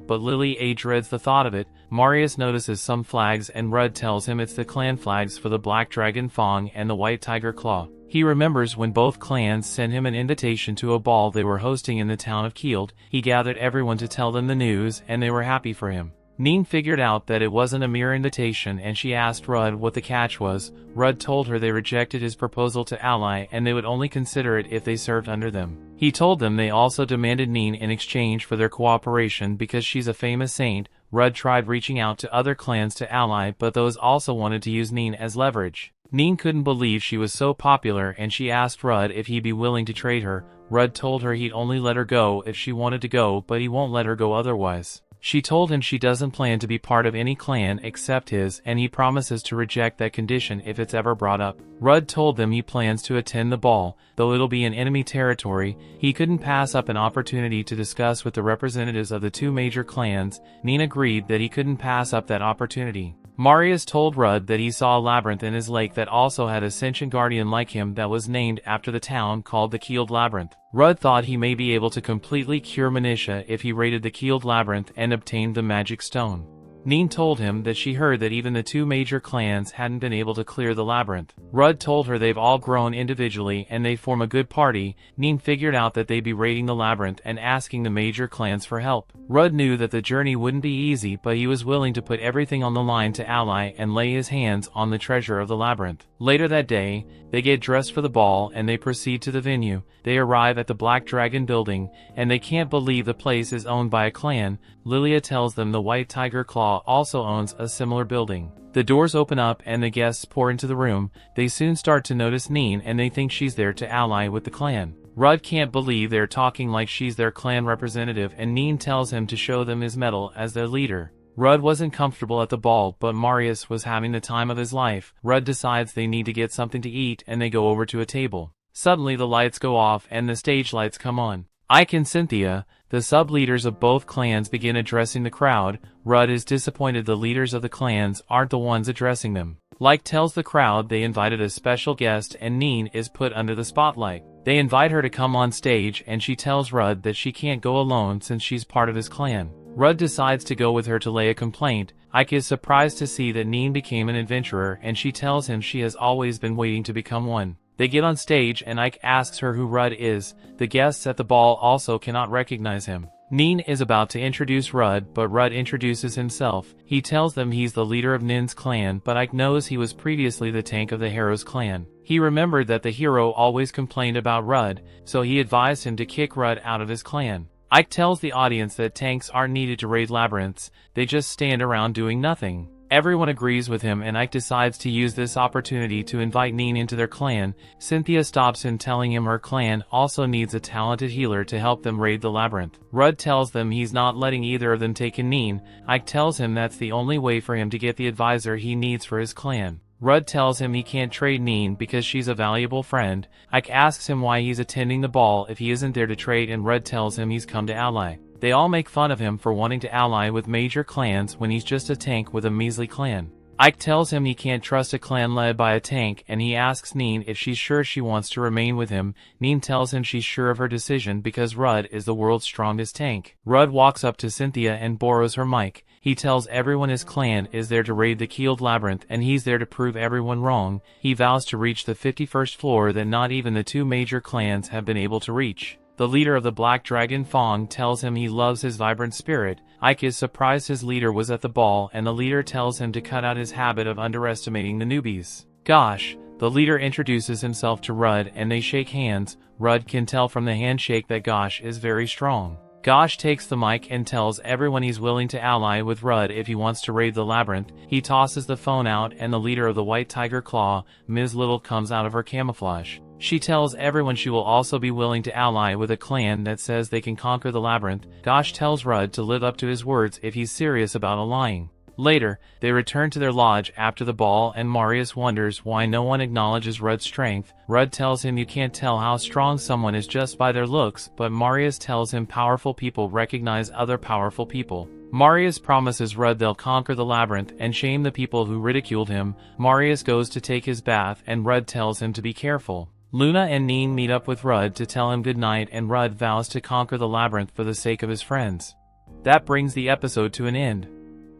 but Lily dreads the thought of it. Marius notices some flags and Rudd tells him it's the clan flags for the Black Dragon Fang and the White Tiger Claw. He remembers when both clans sent him an invitation to a ball they were hosting in the town of Kield. He gathered everyone to tell them the news and they were happy for him. Neen figured out that it wasn't a mere invitation and she asked Rudd what the catch was. Rudd told her they rejected his proposal to ally and they would only consider it if they served under them. He told them they also demanded Neen in exchange for their cooperation because she's a famous saint. Rudd tried reaching out to other clans to ally but those also wanted to use Neen as leverage. Neen couldn't believe she was so popular and she asked Rudd if he'd be willing to trade her. Rudd told her he'd only let her go if she wanted to go but he won't let her go otherwise. She told him she doesn't plan to be part of any clan except his and he promises to reject that condition if it's ever brought up. Rudd told them he plans to attend the ball, though it'll be in enemy territory. He couldn't pass up an opportunity to discuss with the representatives of the two major clans. Neen agreed that he couldn't pass up that opportunity. Marius told Rudd that he saw a labyrinth in his lake that also had a sentient guardian like him that was named after the town called the Keeled Labyrinth. Rudd thought he may be able to completely cure Manisha if he raided the Keeled Labyrinth and obtained the magic stone. Neen told him that she heard that even the two major clans hadn't been able to clear the labyrinth. Rudd told her they've all grown individually and they form a good party. Neen figured out that they'd be raiding the labyrinth and asking the major clans for help. Rudd knew that the journey wouldn't be easy, but he was willing to put everything on the line to ally and lay his hands on the treasure of the labyrinth. Later that day, they get dressed for the ball and they proceed to the venue. They arrive at the Black Dragon building, and they can't believe the place is owned by a clan. Lilia tells them the White Tiger Claw also owns a similar building. The doors open up and the guests pour into the room. They soon start to notice Neen and they think she's there to ally with the clan. Rudd can't believe they're talking like she's their clan representative, and Neen tells him to show them his medal as their leader. Rudd wasn't comfortable at the ball, but Marius was having the time of his life. Rudd decides they need to get something to eat and they go over to a table. Suddenly the lights go off and the stage lights come on. Ike and Cynthia, the sub-leaders of both clans, begin addressing the crowd. Rudd is disappointed the leaders of the clans aren't the ones addressing them. Ike tells the crowd they invited a special guest and Neen is put under the spotlight. They invite her to come on stage and she tells Rudd that she can't go alone since she's part of his clan. Rudd decides to go with her to lay a complaint. Ike is surprised to see that Neen became an adventurer and she tells him she has always been waiting to become one. They get on stage and Ike asks her who Rudd is. The guests at the ball also cannot recognize him. Neen is about to introduce Rudd, but Rudd introduces himself. He tells them he's the leader of Nin's clan, but Ike knows he was previously the tank of the hero's clan. He remembered that the hero always complained about Rudd, so he advised him to kick Rudd out of his clan. Ike tells the audience that tanks aren't needed to raid labyrinths, they just stand around doing nothing. Everyone agrees with him and Ike decides to use this opportunity to invite Neen into their clan. Cynthia stops him, telling him her clan also needs a talented healer to help them raid the labyrinth. Rudd tells them he's not letting either of them take Neen. Ike tells him that's the only way for him to get the advisor he needs for his clan. Rudd tells him he can't trade Neen because she's a valuable friend. Ike asks him why he's attending the ball if he isn't there to trade, and Rudd tells him he's come to ally. They all make fun of him for wanting to ally with major clans when he's just a tank with a measly clan. Ike tells him he can't trust a clan led by a tank, and he asks Neen if she's sure she wants to remain with him. Neen tells him she's sure of her decision because Rudd is the world's strongest tank. Rudd walks up to Cynthia and borrows her mic. He tells everyone his clan is there to raid the Keeled Labyrinth and he's there to prove everyone wrong. He vows to reach the 51st floor that not even the two major clans have been able to reach. The leader of the Black Dragon, Fong, tells him he loves his vibrant spirit. Ike is surprised his leader was at the ball, and the leader tells him to cut out his habit of underestimating the newbies. Gosh, the leader introduces himself to Rudd and they shake hands. Rudd can tell from the handshake that Gosh is very strong. Gosh takes the mic and tells everyone he's willing to ally with Rudd if he wants to raid the labyrinth. He tosses the phone out and the leader of the White Tiger Claw, Ms. Little, comes out of her camouflage. She tells everyone she will also be willing to ally with a clan that says they can conquer the labyrinth. Gosh tells Rudd to live up to his words if he's serious about allying. Later, they return to their lodge after the ball and Marius wonders why no one acknowledges Rudd's strength. Rudd tells him you can't tell how strong someone is just by their looks, but Marius tells him powerful people recognize other powerful people. Marius promises Rudd they'll conquer the labyrinth and shame the people who ridiculed him. Marius goes to take his bath and Rudd tells him to be careful. Luna and Neen meet up with Rudd to tell him goodnight, and Rudd vows to conquer the labyrinth for the sake of his friends. That brings the episode to an end.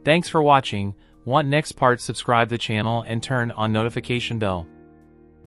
Thanks for watching. Want next part? Subscribe the channel and turn on notification bell.